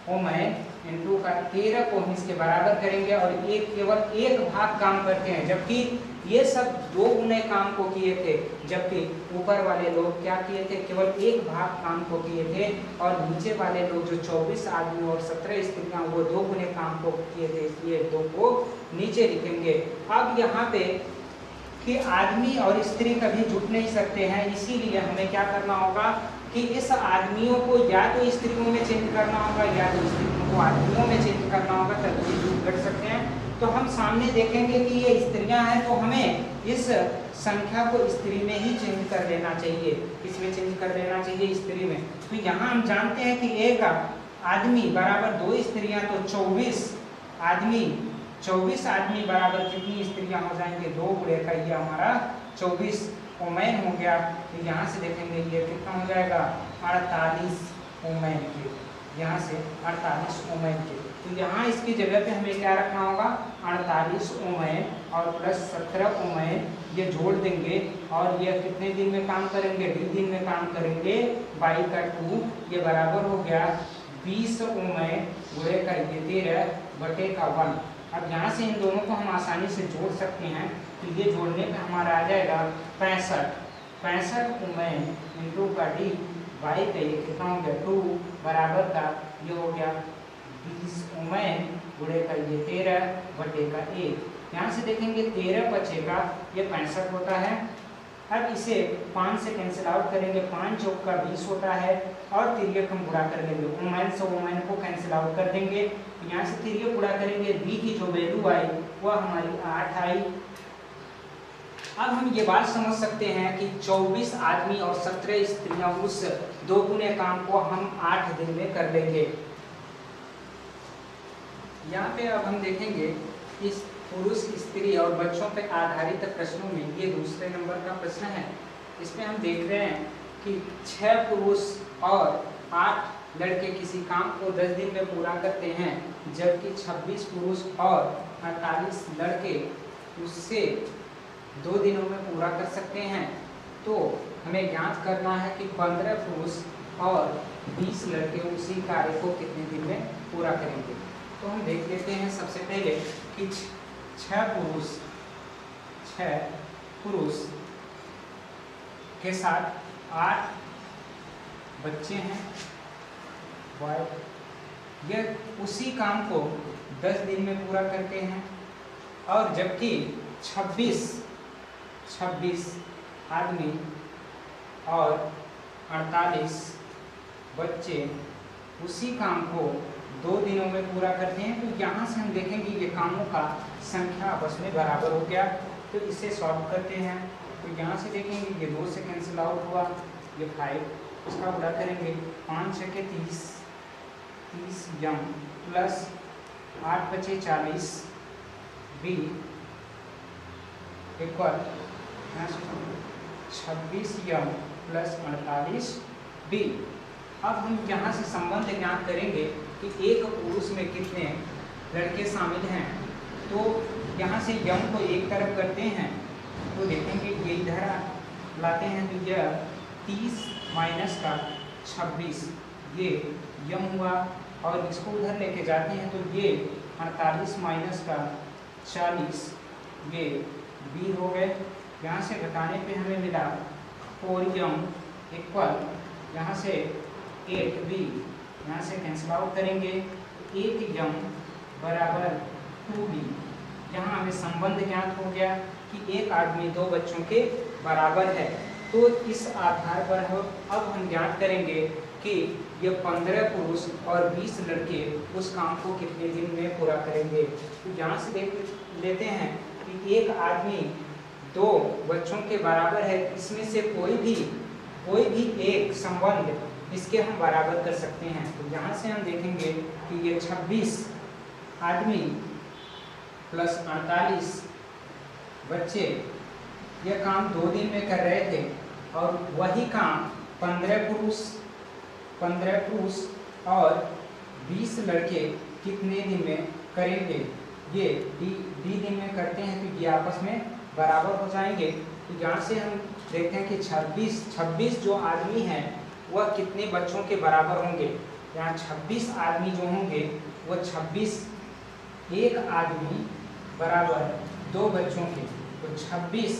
वुमेन इंटू का 13 को हम इसके बराबर करेंगे, और केवल एक भाग काम करते हैं, जबकि ये सब 2 गुने काम को किए थे, जबकि ऊपर वाले लोग क्या किए थे, केवल एक भाग काम को किए थे, और नीचे वाले लोग जो 24 आदमी और 17 स्त्रियां वो 2 गुने काम को किए थे, इसलिए 2 को नीचे लिखेंगे। अब यहाँ पे कि आदमी और स्त्री कभी जुट नहीं सकते हैं, इसीलिए हमें क्या करना होगा कि इस आदमियों को या तो स्त्रियों में चेंज करना होगा, या तो स्त्रियों को आदमियों में चेंज करना होगा, तभी जुट कर सकते हैं। तो हम सामने देखेंगे कि ये स्त्रियां हैं, तो हमें इस संख्या को स्त्री में ही चेंज कर देना चाहिए। इसमें चेंज कर देना चाहिए, स्त्री में। तो यहाँ हम जानते हैं कि एक आदमी बराबर 2 स्त्रियां, तो 24 आदमी बराबर कितनी स्त्रियां हो जाएंगे? 2 गुणे का ये हमारा 24 ओमेन हो गया। तो यहाँ से देखेंगे ये कितना हो जाएगा? 48 ओमेन के। यहाँ से 48 ओमेन के। तो यहाँ इसकी जगह पे हमें क्या रखना होगा? 48 ओमेन और प्लस 17 ओमेन, ये जोड़ देंगे और ये कितने दिन में काम करेंगे? 20 दिन में काम करेंगे। 22 का 2 ये बराबर हो गया 20 ओमेन गुणे का ये 13 बटे का 1। अब यहाँ से इन दोनों को हम आसानी से जोड़ सकते हैं। तो ये जोड़ने पे हमारा आ जाएगा 65 ओमेन इंटू का डी वाई पे ये कितना हो गया? 2 बराबर का ये हो गया 20 ओमेन गुणे का ये 13 बटे का 1। यहाँ से देखेंगे 13 बचेगा, ये 65 होता है। अब इसे 5 से कैंसिल आउट करेंगे, 5 चौक का 20 होता है और तिर्यक हम गुणा कर लेंगे। ओमेन से ओमेन को कैंसिल आउट कर देंगे, यहाँ से तिर्यक गुणा करेंगे, बी की जो वैल्यू आई वह हमारी 8 आई। अब हम ये बात समझ सकते हैं कि 24 आदमी और 17 स्त्रियां, उस 2 गुने काम को हम 8 दिन में कर लेंगे। यहाँ पे अब हम देखेंगे इस पुरुष, स्त्री और बच्चों पर आधारित प्रश्नों में ये दूसरे नंबर का प्रश्न है। इसमें हम देख रहे हैं कि 6 पुरुष और 8 लड़के किसी काम को 10 दिन में पूरा करते हैं, जबकि 26 पुरुष और 48 लड़के उससे 2 दिनों में पूरा कर सकते हैं। तो हमें ज्ञात करना है कि 15 पुरुष और 20 लड़के उसी कार्य को कितने दिन में पूरा करेंगे। तो हम देख लेते हैं सबसे पहले कि 6 पुरुष के साथ 8 बच्चे हैं, ये उसी काम को 10 दिन में पूरा करते हैं। और जबकि 26 आदमी और 48 बच्चे उसी काम को 2 दिनों में पूरा करते हैं। तो यहाँ से हम देखेंगे ये कामों का संख्या आपस में बराबर हो गया। तो इसे सॉल्व करते हैं। तो यहाँ से देखेंगे ये 2 से कैंसिल आउट हुआ, ये 5, इसका गुणा करेंगे 5 छके 30 यम प्लस 8 बचे 40 बी इक्वल 26 यम प्लस 48 बी। अब हम यहाँ से संबंध ज्ञात करेंगे कि एक पुरुष में कितने लड़के शामिल हैं। तो यहाँ से यम को एक तरफ करते हैं, तो देखेंगे ये इधर लाते हैं, तो यह 30 माइनस का 26 ये यम हुआ, और इसको उधर लेके जाते हैं तो ये 48 माइनस का 40 ये बी हो गए। यहाँ से घटाने पे हमें मिला 4 यम इक्वल यहाँ से 8 बी, यहाँ से कैंसिल आउट करेंगे 1 यम बराबर 2 बी। यहाँ हमें संबंध ज्ञात हो गया कि एक आदमी 2 बच्चों के बराबर है। तो इस आधार पर अब हम ज्ञात करेंगे कि ये 15 पुरुष और 20 लड़के उस काम को कितने दिन में पूरा करेंगे। तो यहाँ से देख लेते हैं कि एक आदमी 2 बच्चों के बराबर है, इसमें से कोई भी एक संबंध इसके हम बराबर कर सकते हैं। तो यहाँ से हम देखेंगे कि ये 26 आदमी प्लस 48 बच्चे ये काम 2 दिन में कर रहे थे, और वही काम 15 पुरुष और 20 लड़के कितने दिन में करेंगे। ये डी दिन में करते हैं, तो ये आपस में बराबर हो जाएंगे। तो यहाँ से हम देखते हैं कि 26 जो आदमी हैं वह कितने बच्चों के बराबर होंगे। यहाँ 26 आदमी जो होंगे वह 26 एक आदमी बराबर 2 बच्चों के, तो 26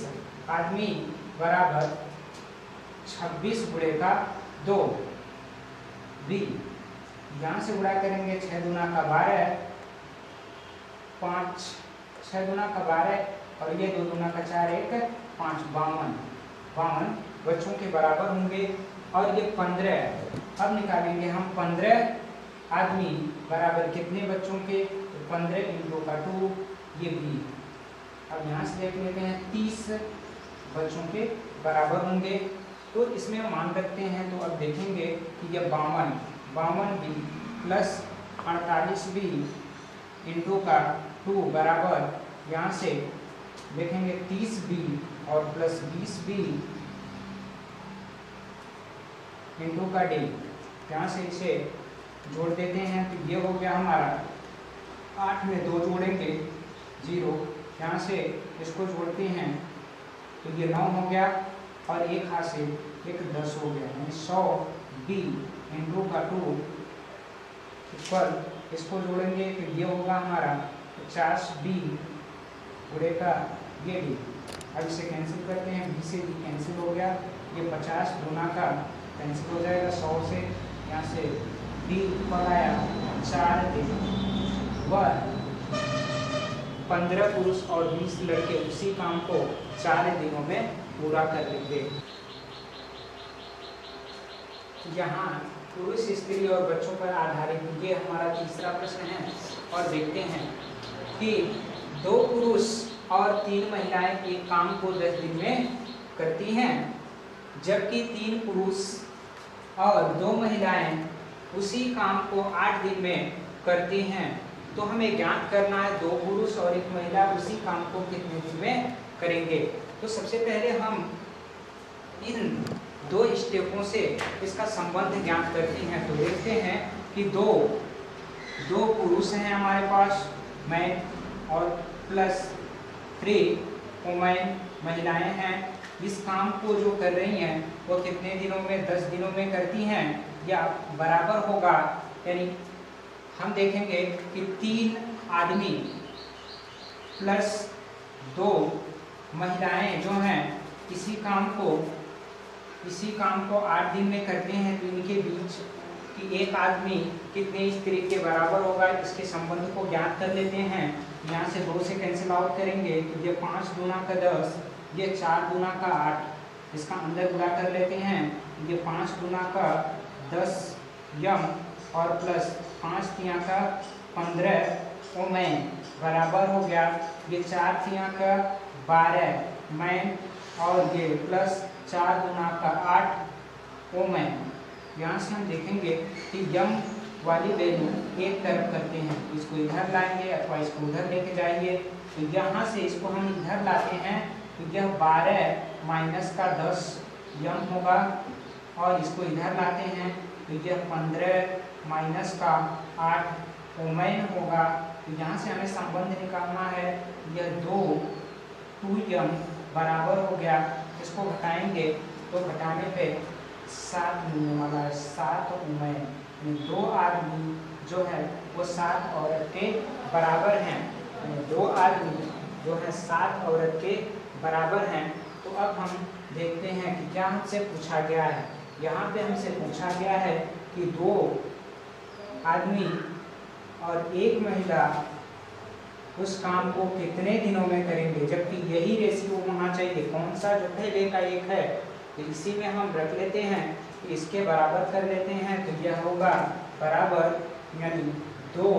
आदमी बराबर 26 गुणे का 2 बी। यहाँ से गुणा करेंगे 6 दूना का 12, 5 6 दूना का 12 और ये 2 दूना का 4 1 5 52 बच्चों के बराबर होंगे। और ये 15 अब निकालेंगे हम 15 आदमी बराबर कितने बच्चों के, तो 15 इंटू का 2 ये बी। अब यहाँ से देख लेते हैं 30 बच्चों के बराबर होंगे, तो इसमें हम मान रखते हैं। तो अब देखेंगे कि ये 52 बी प्लस 48 बी इंटू का 2 बराबर, यहाँ से देखेंगे 30 बी और प्लस 20 बी इंटू का डी। यहाँ से इसे जोड़ देते हैं तो ये हो गया हमारा 8 में 2 जोड़ेंगे 0, यहाँ से इसको जोड़ते हैं तो ये 9 हो गया और एक हाथ से एक 10 हो गया, यानी 100 बी इंटू का 2 इक्वल, इसको जोड़ेंगे तो ये होगा हमारा 50 बी गुणे का ये डी। अब इसे कैंसिल करते हैं, बी से डी कैंसिल हो गया, ये 50 गुना का कैंसिल हो जाएगा 100 से, यहाँ से डी इक्वल आया 4 दिन। वह 15 पुरुष और 20 लड़के उसी काम को 4 दिनों में पूरा कर लेंगे। यहाँ पुरुष, स्त्री और बच्चों पर आधारित ये हमारा तीसरा प्रश्न है। और देखते हैं कि 2 पुरुष और 3 महिलाएं एक काम को 10 दिन में करती हैं, जबकि 3 पुरुष और 2 महिलाएं उसी काम को 8 दिन में करती हैं। तो हमें ज्ञात करना है 2 पुरुष और 1 महिला उसी काम को कितने दिन में करेंगे। तो सबसे पहले हम इन 2 स्टेपों से इसका संबंध ज्ञात करते हैं। तो देखते हैं कि दो पुरुष हैं हमारे पास, मैन, और प्लस 3 वुमेन महिलाएं हैं। इस काम को जो कर रही हैं वो कितने दिनों में, 10 दिनों में करती हैं, या बराबर होगा, यानी हम देखेंगे कि 3 आदमी प्लस 2 महिलाएं जो हैं इसी काम को 8 दिन में करते हैं। तो इनके बीच कि एक आदमी कितने स्त्री के बराबर होगा, इसके संबंध को ज्ञात कर लेते हैं। यहाँ से 2 से कैंसिल आउट करेंगे तो ये 5 गुना का 10, ये 4 गुना का 8, इसका अंदर गुणा कर लेते हैं, ये 5 गुना का 10 यम और प्लस 5 तिया का 15 ओमेन बराबर हो गया, ये 4 तिया का 12 मैन और ये प्लस 4 गुना का 8 ओमेन। यहाँ से हम देखेंगे कि यम वाली वैल्यू एक तरफ करते हैं, इसको इधर लाएंगे अथवा इसको उधर लेके जाइए। तो यहाँ से इसको हम इधर लाते हैं तो यह 12 माइनस का 10 यम होगा, और इसको इधर लाते हैं तो यह 15 माइनस का 8 ओमेन होगा। तो यहाँ से हमें संबंध निकालना है, यह 2 यम बराबर हो गया, इसको घटाएंगे तो घटाने पे 7 मिलने वाला है, 7 ओमेन। 2 आदमी जो है वो 7 औरत के बराबर हैं, 2 आदमी जो है 7 औरत के बराबर हैं। तो अब हम देखते हैं कि क्या हमसे पूछा गया है। यहाँ पे हमसे पूछा गया है कि 2 आदमी और 1 महिला उस काम को कितने दिनों में करेंगे, जबकि यही रेशियो होना चाहिए। कौन सा, जो पहले का 1 है, तो इसी में हम रख लेते हैं, इसके बराबर कर लेते हैं। तो यह होगा बराबर, यानी 2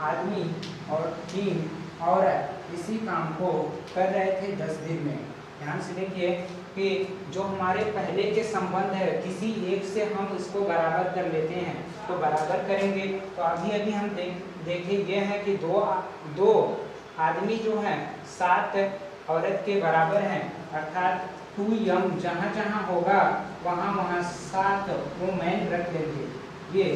आदमी और 3 औरत इसी काम को कर रहे थे 10 दिन में। ध्यान से देखिए कि जो हमारे पहले के संबंध है, किसी एक से हम इसको बराबर कर लेते हैं, तो बराबर करेंगे। तो अभी हम देखें यह है कि 2 आदमी जो हैं 7 औरत के बराबर हैं, अर्थात 2 यम जहाँ जहाँ होगा वहाँ 7 वुमेन रख लेंगे, ये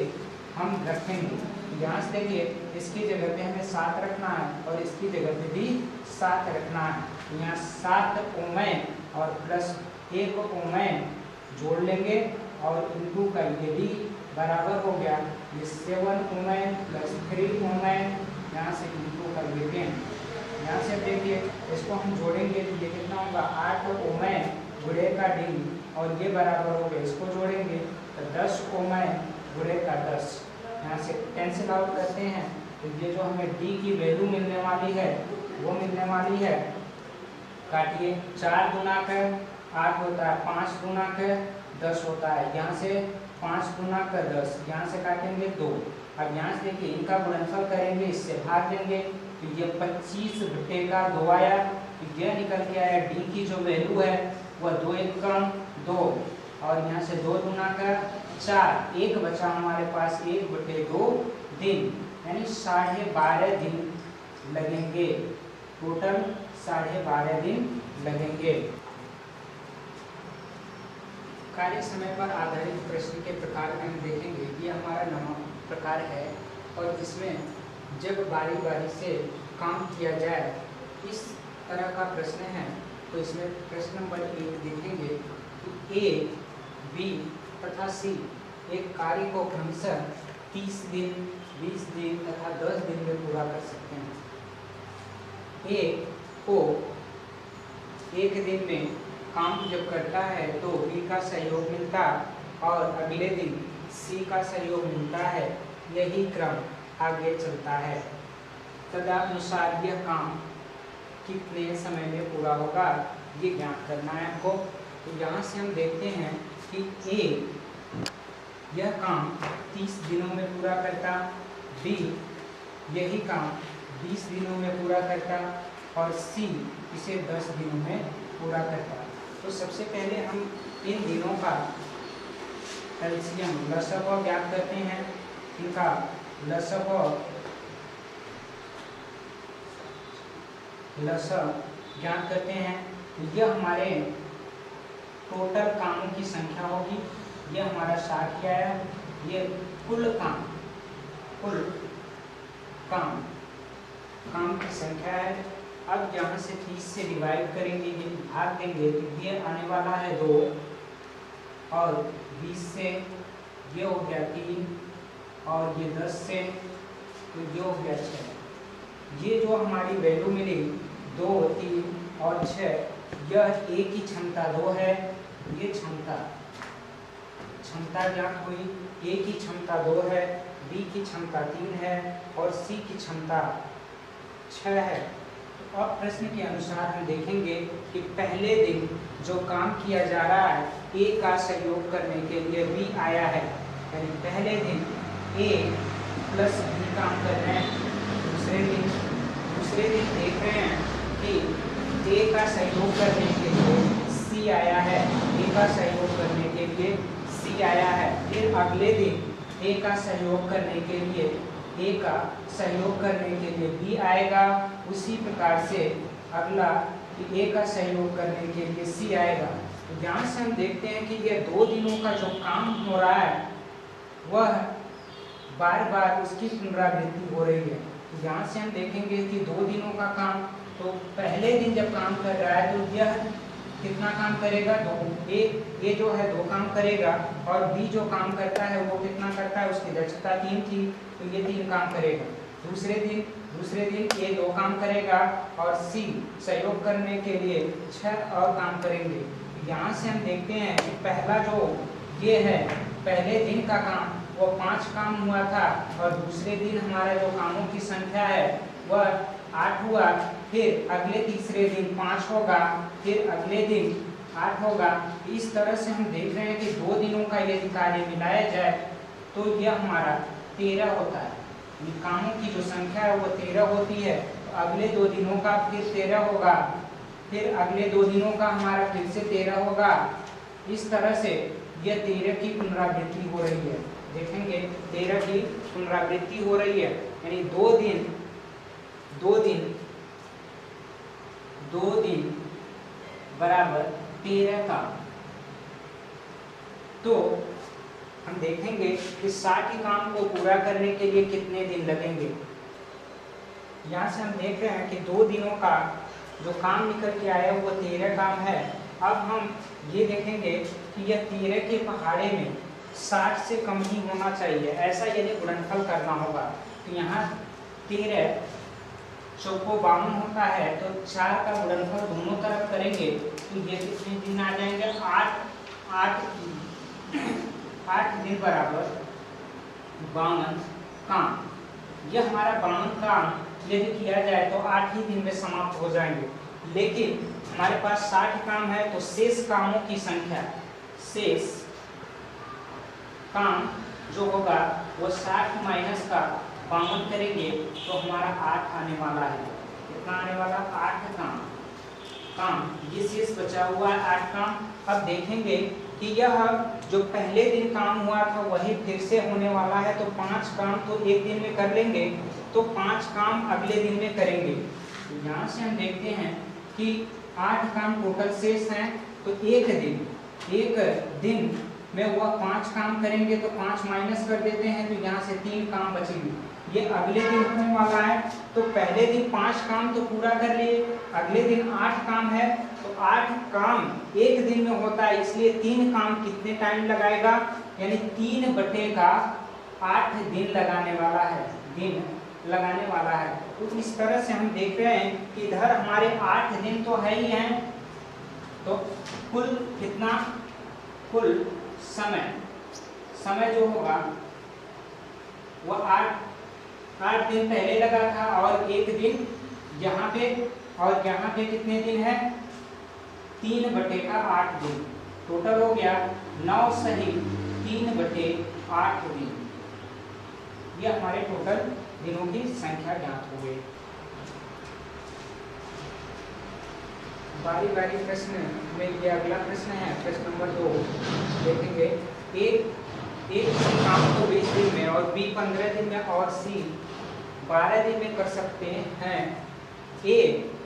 हम रखेंगे। यहाँ से देखिए इसकी जगह पे हमें 7 रखना है और इसकी जगह पे भी 7 रखना है। यहाँ 7 वुमेन और प्लस 1 वुमेन जोड़ लेंगे और इनटू का ये डी बराबर हो गया, ये 7 वुमेन प्लस 3 वुमेन, यहाँ से इनटू कर लेते हैं। यहाँ से देखिए इसको हम जोड़ेंगे तो ये कितना होगा, 8 वुमेन गुणे का डी, और ये बराबर हो गया, इसको जोड़ेंगे तो 10 वुमेन गुणे का 10। यहाँ से कैंसिल आउट करते हैं तो ये जो हमें डी की वैल्यू मिलने वाली है वो मिलने वाली है, काटिए, 4 गुना का 8 होता है, 5 गुना का 10 होता है, यहाँ से 5 गुना का 10, यहाँ से काटेंगे 2। अब यहाँ से देखिए इनका गुणनफल करेंगे, इससे भाग देंगे तो ये 25 बटे का 2 आया। तो यह निकल के आया डी की जो वैल्यू है वह 2 एकम 2 और यहाँ से 2 गुना का 4, एक बचा हमारे पास 1 बटे 2 दिन, यानी 12.5 दिन लगेंगे। टोटल 12.5 दिन लगेंगे। कार्य समय पर आधारित प्रश्न के प्रकार में हम देखेंगे। ये हमारा नवा प्रकार है और इसमें जब बारी बारी से काम किया जाए इस तरह का प्रश्न है। तो इसमें प्रश्न नंबर 1 देखेंगे कि ए, बी तथा सी एक कार्य को क्रमशः 30 दिन, 20 दिन तथा 10 दिन में पूरा कर सकते हैं। ए को एक दिन में काम जब करता है तो बी का सहयोग मिलता और अगले दिन सी का सहयोग मिलता है। यही क्रम आगे चलता है। तदनुसार यह काम कितने समय में पूरा होगा ये ज्ञात करना है आपको। तो यहाँ से हम देखते हैं कि ए यह काम 30 दिनों में पूरा करता, बी यही काम 20 दिनों में पूरा करता और सी इसे 10 दिनों में पूरा करता। तो सबसे पहले हम इन दिनों का एलसीएम लसअ ज्ञात करते हैं। इनका लसअ ज्ञात करते हैं। यह हमारे टोटल कामों की संख्या होगी। यह हमारा 60 क्या है, ये कुल काम की संख्या है। अब यहाँ से 30 से डिवाइड करेंगे, ये भाग देंगे तो ये आने वाला है 2 और 20 से ये हो गया 3 और ये 10 से तो ये हो गया 6। ये जो हमारी वैल्यू मिली 2, 3 और 6, यह ए की क्षमता 2 है। ये क्षमता ज्ञात हुई। ए की क्षमता 2 है, बी की क्षमता 3 है और सी की क्षमता 6 है। तो अब प्रश्न के अनुसार हम देखेंगे कि पहले दिन जो काम किया जा रहा है ए का सहयोग करने के लिए बी आया है, यानी पहले दिन ए प्लस बी काम कर रहे हैं। दूसरे दिन देख रहे हैं कि ए का सहयोग करने के लिए सी आया है। ए का सहयोग करने के लिए सी आया है। फिर अगले दिन ए का सहयोग करने के लिए बी आएगा। उसी प्रकार से अगला ए का सहयोग करने के लिए सी आएगा। तो यहाँ से हम देखते हैं कि यह 2 दिनों का जो काम हो रहा है वह बार बार उसकी पुनरावृत्ति हो रही है। तो यहाँ से हम देखेंगे कि 2 दिनों का काम, तो पहले दिन जब काम कर रहा है तो यह कितना काम करेगा, 2। ये जो है 2 काम करेगा और बी जो काम करता है वो कितना करता है, उसकी दक्षता 3 थी तो ये 3 काम करेगा। दूसरे दिन ये 2 काम करेगा और सी सहयोग करने के लिए 6 और काम करेंगे। यहाँ से हम देखते हैं कि पहला जो ये है पहले दिन का काम वो 5 काम हुआ था और दूसरे दिन हमारा जो कामों की संख्या है वह 8 हुआ। फिर अगले तीसरे दिन 5 होगा, फिर अगले दिन 8 होगा। इस तरह से हम देख रहे हैं कि 2 दिनों का यदि कार्य मिलाया जाए तो यह हमारा 13 होता है। कामों की जो संख्या है वो 13 होती है। तो अगले 2 दिनों का फिर 13 होगा, फिर अगले 2 दिनों का हमारा फिर से 13 होगा। इस तरह से यह 13 की पुनरावृत्ति हो रही है। देखेंगे 13 की पुनरावृत्ति हो रही है, यानी 2 दिन बराबर 13 का। तो हम देखेंगे कि 60 काम को पूरा करने के लिए कितने दिन लगेंगे। यहाँ से हम देख रहे हैं कि 2 दिनों का जो काम निकल के आया वो 13 काम है। अब हम ये देखेंगे कि यह 13 के पहाड़े में 60 से कम ही होना चाहिए, ऐसा यदि गुणनफल करना होगा। तो यहाँ 13 चौको 52 होता है, तो 4 का गुणनफल दोनों तरफ करेंगे तो ये कितने दिन आ जाएंगे, 8 दिन बराबर 52 काम। यह हमारा 52 काम यदि किया जाए तो 8 ही दिन में समाप्त हो जाएंगे। लेकिन हमारे पास 60 काम है तो शेष कामों की संख्या काम जो होगा वो 60 माइनस का 52 करेंगे तो हमारा 8 आने वाला है। कितना आने वाला? 8 काम ये शेष बचा हुआ है 8 काम। अब देखेंगे कि यह जो पहले दिन काम हुआ था वही फिर से होने वाला है, तो 5 काम तो एक दिन में कर लेंगे, तो 5 काम अगले दिन में करेंगे। तो यहाँ से हम देखते हैं कि 8 काम टोटल शेष हैं, तो एक दिन में वह 5 काम करेंगे, तो 5 माइनस कर देते हैं, तो यहाँ से 3 काम बचेंगे। ये अगले दिन होने वाला है, तो पहले दिन 5 काम तो पूरा कर लिए, अगले दिन 8 काम है, तो 8 काम एक दिन में होता है, इसलिए 3 काम कितने टाइम लगाएगा, यानी 3/8 दिन लगाने वाला है। तो इस तरह से हम देख रहे हैं कि इधर हमारे 8 दिन तो है ही हैं, तो कुल कितना, कुल समय जो होगा वो 8 दिन पहले लगा था, और एक दिन यहाँ पे, और यहाँ पे कितने दिन है? 3/8 दिन। टोटल हो गया 9 सही 3/8 दिन। ये हमारे टोटल दिनों की संख्या ज्ञात हो गई। बारी बारी प्रश्न में ये अगला प्रश्न है, प्रश्न नंबर 2 देखेंगे। एक काम को 20 दिन में और बी 15 दिन में और सी 12 दिन में कर सकते हैं। ए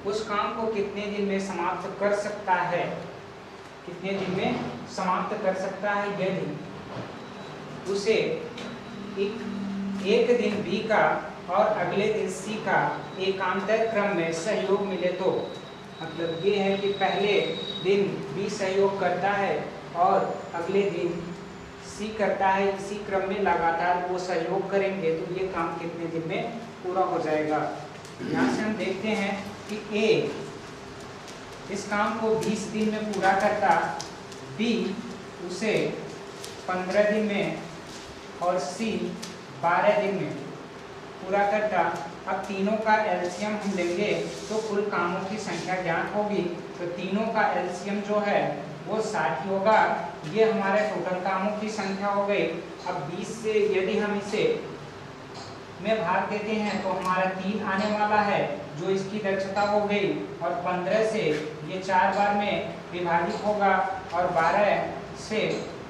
उस काम को कितने दिन में समाप्त कर सकता है? कितने दिन में समाप्त कर सकता है? यदि उसे एक दिन बी का और अगले दिन सी का एकांतर क्रम में सहयोग मिले तो। मतलब ये है कि पहले दिन बी सहयोग करता है और अगले दिन सी करता है, इसी क्रम में लगातार वो सहयोग करेंगे, तो ये काम कितने दिन में पूरा हो जाएगा। यहाँ से हम देखते हैं कि ए इस काम को 20 दिन में पूरा करता, बी उसे 15 दिन में और सी 12 दिन में पूरा करता। अब तीनों का एलसीएम हम लेंगे तो कुल कामों की संख्या ज्ञात होगी, तो तीनों का एलसीएम जो है वो 60 होगा। ये हमारे टोटल कामों की संख्या हो गई। अब 20 से यदि हम इसे में भाग देते हैं तो हमारा 3 आने वाला है, जो इसकी दक्षता हो गई, और 15 से ये 4 बार में विभाजित होगा, और 12 से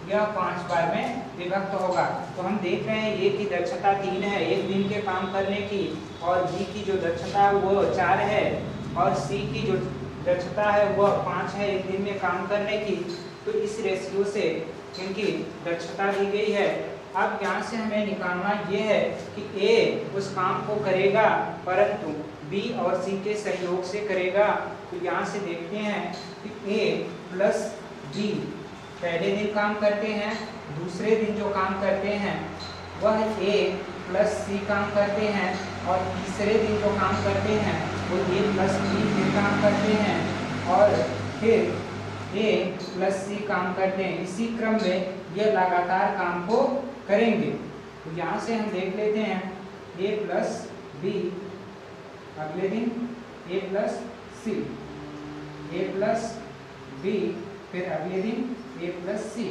यह 5 बार में विभक्त होगा। तो हम देख रहे हैं ए की दक्षता 3 है एक दिन के काम करने की, और बी की जो दक्षता है वो 4 है, और सी की जो दक्षता है वह 5 है एक दिन में काम करने की। तो इस रेशियो से इनकी दक्षता दी गई है। अब यहाँ से हमें निकालना ये है कि ए उस काम को करेगा परंतु बी और सी के सहयोग से करेगा। तो यहाँ से देखते हैं कि ए प्लस बी पहले दिन काम करते हैं, दूसरे दिन जो काम करते हैं वह ए प्लस सी काम करते हैं, और तीसरे दिन जो काम करते हैं वो ए प्लस बी फिर काम करते हैं, और फिर ए प्लस सी काम करते हैं। इसी क्रम में ये लगातार काम को करेंगे। तो यहाँ से हम देख लेते हैं ए प्लस बी अगले दिन ए प्लस सी, ए प्लस बी फिर अगले दिन ए प्लस सी,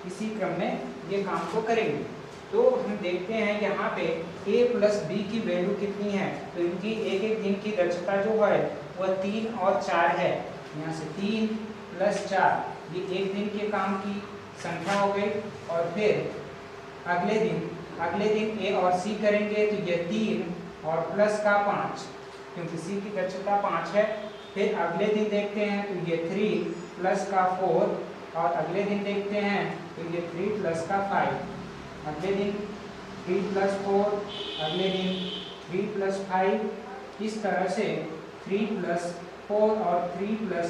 इसी क्रम में ये काम को करेंगे। तो हम देखते हैं यहाँ पे ए प्लस बी की वैल्यू कितनी है, तो इनकी एक एक दिन की दक्षता जो है वह 3 और 4 है। यहाँ से 3 प्लस 4 ये एक दिन के काम की संख्या हो गई, और फिर अगले दिन ए और सी करेंगे तो ये 3 और प्लस का 5, क्योंकि सी की दक्षता 5 है। फिर अगले दिन देखते हैं तो ये 3 प्लस का 4, और अगले दिन देखते हैं तो ये 3 प्लस का 5, अगले दिन 3 प्लस 4, अगले दिन 3 प्लस 5, इस तरह से 3 प्लस 4 और 3 प्लस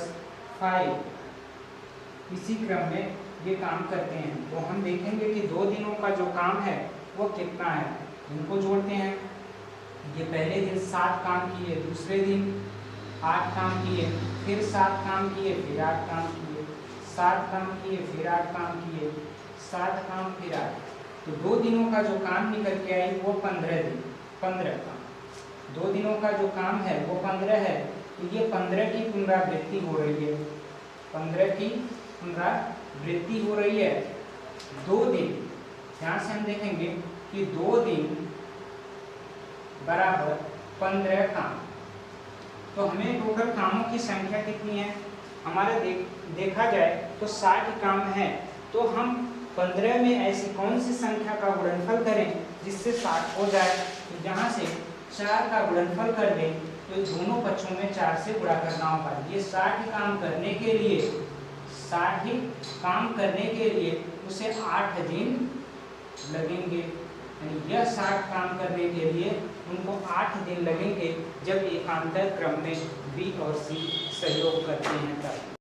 5 इसी क्रम में ये काम करते हैं। तो हम देखेंगे कि 2 दिनों का जो काम है वो कितना है, इनको जोड़ते हैं। ये पहले दिन 7 काम किए, दूसरे दिन 8 काम किए, फिर 7 काम किए, फिर 8 काम किए, 7 काम किए, फिर 8 काम किए, 7 काम फिर 8। तो 2 दिनों का जो काम निकल के आई वो 15 काम। 2 दिनों का जो काम है वो 15 है, तो ये 15 की पुनरावृत्ति हो रही है, 15 की पुनरावृत्ति हो रही है। 2 दिन यहाँ से हम देखेंगे कि 2 दिन बराबर 15 काम। तो हमें टोटल कामों की संख्या कितनी है? हमारा देखा जाए तो 60 काम है। तो हम 15 में ऐसी कौन सी संख्या का गुणनफल करें जिससे 60 हो जाए? तो जहाँ से 4 का गुणनफल कर दें तो दोनों पक्षों में 4 से गुणा करना होगा। ये 60 काम करने के लिए 60 काम करने के लिए उसे 8 दिन लगेंगे। यानी यह 60 काम करने के लिए उनको 8 दिन लगेंगे जब एकांतर क्रम में बी और सी सहयोग करते हैं तब।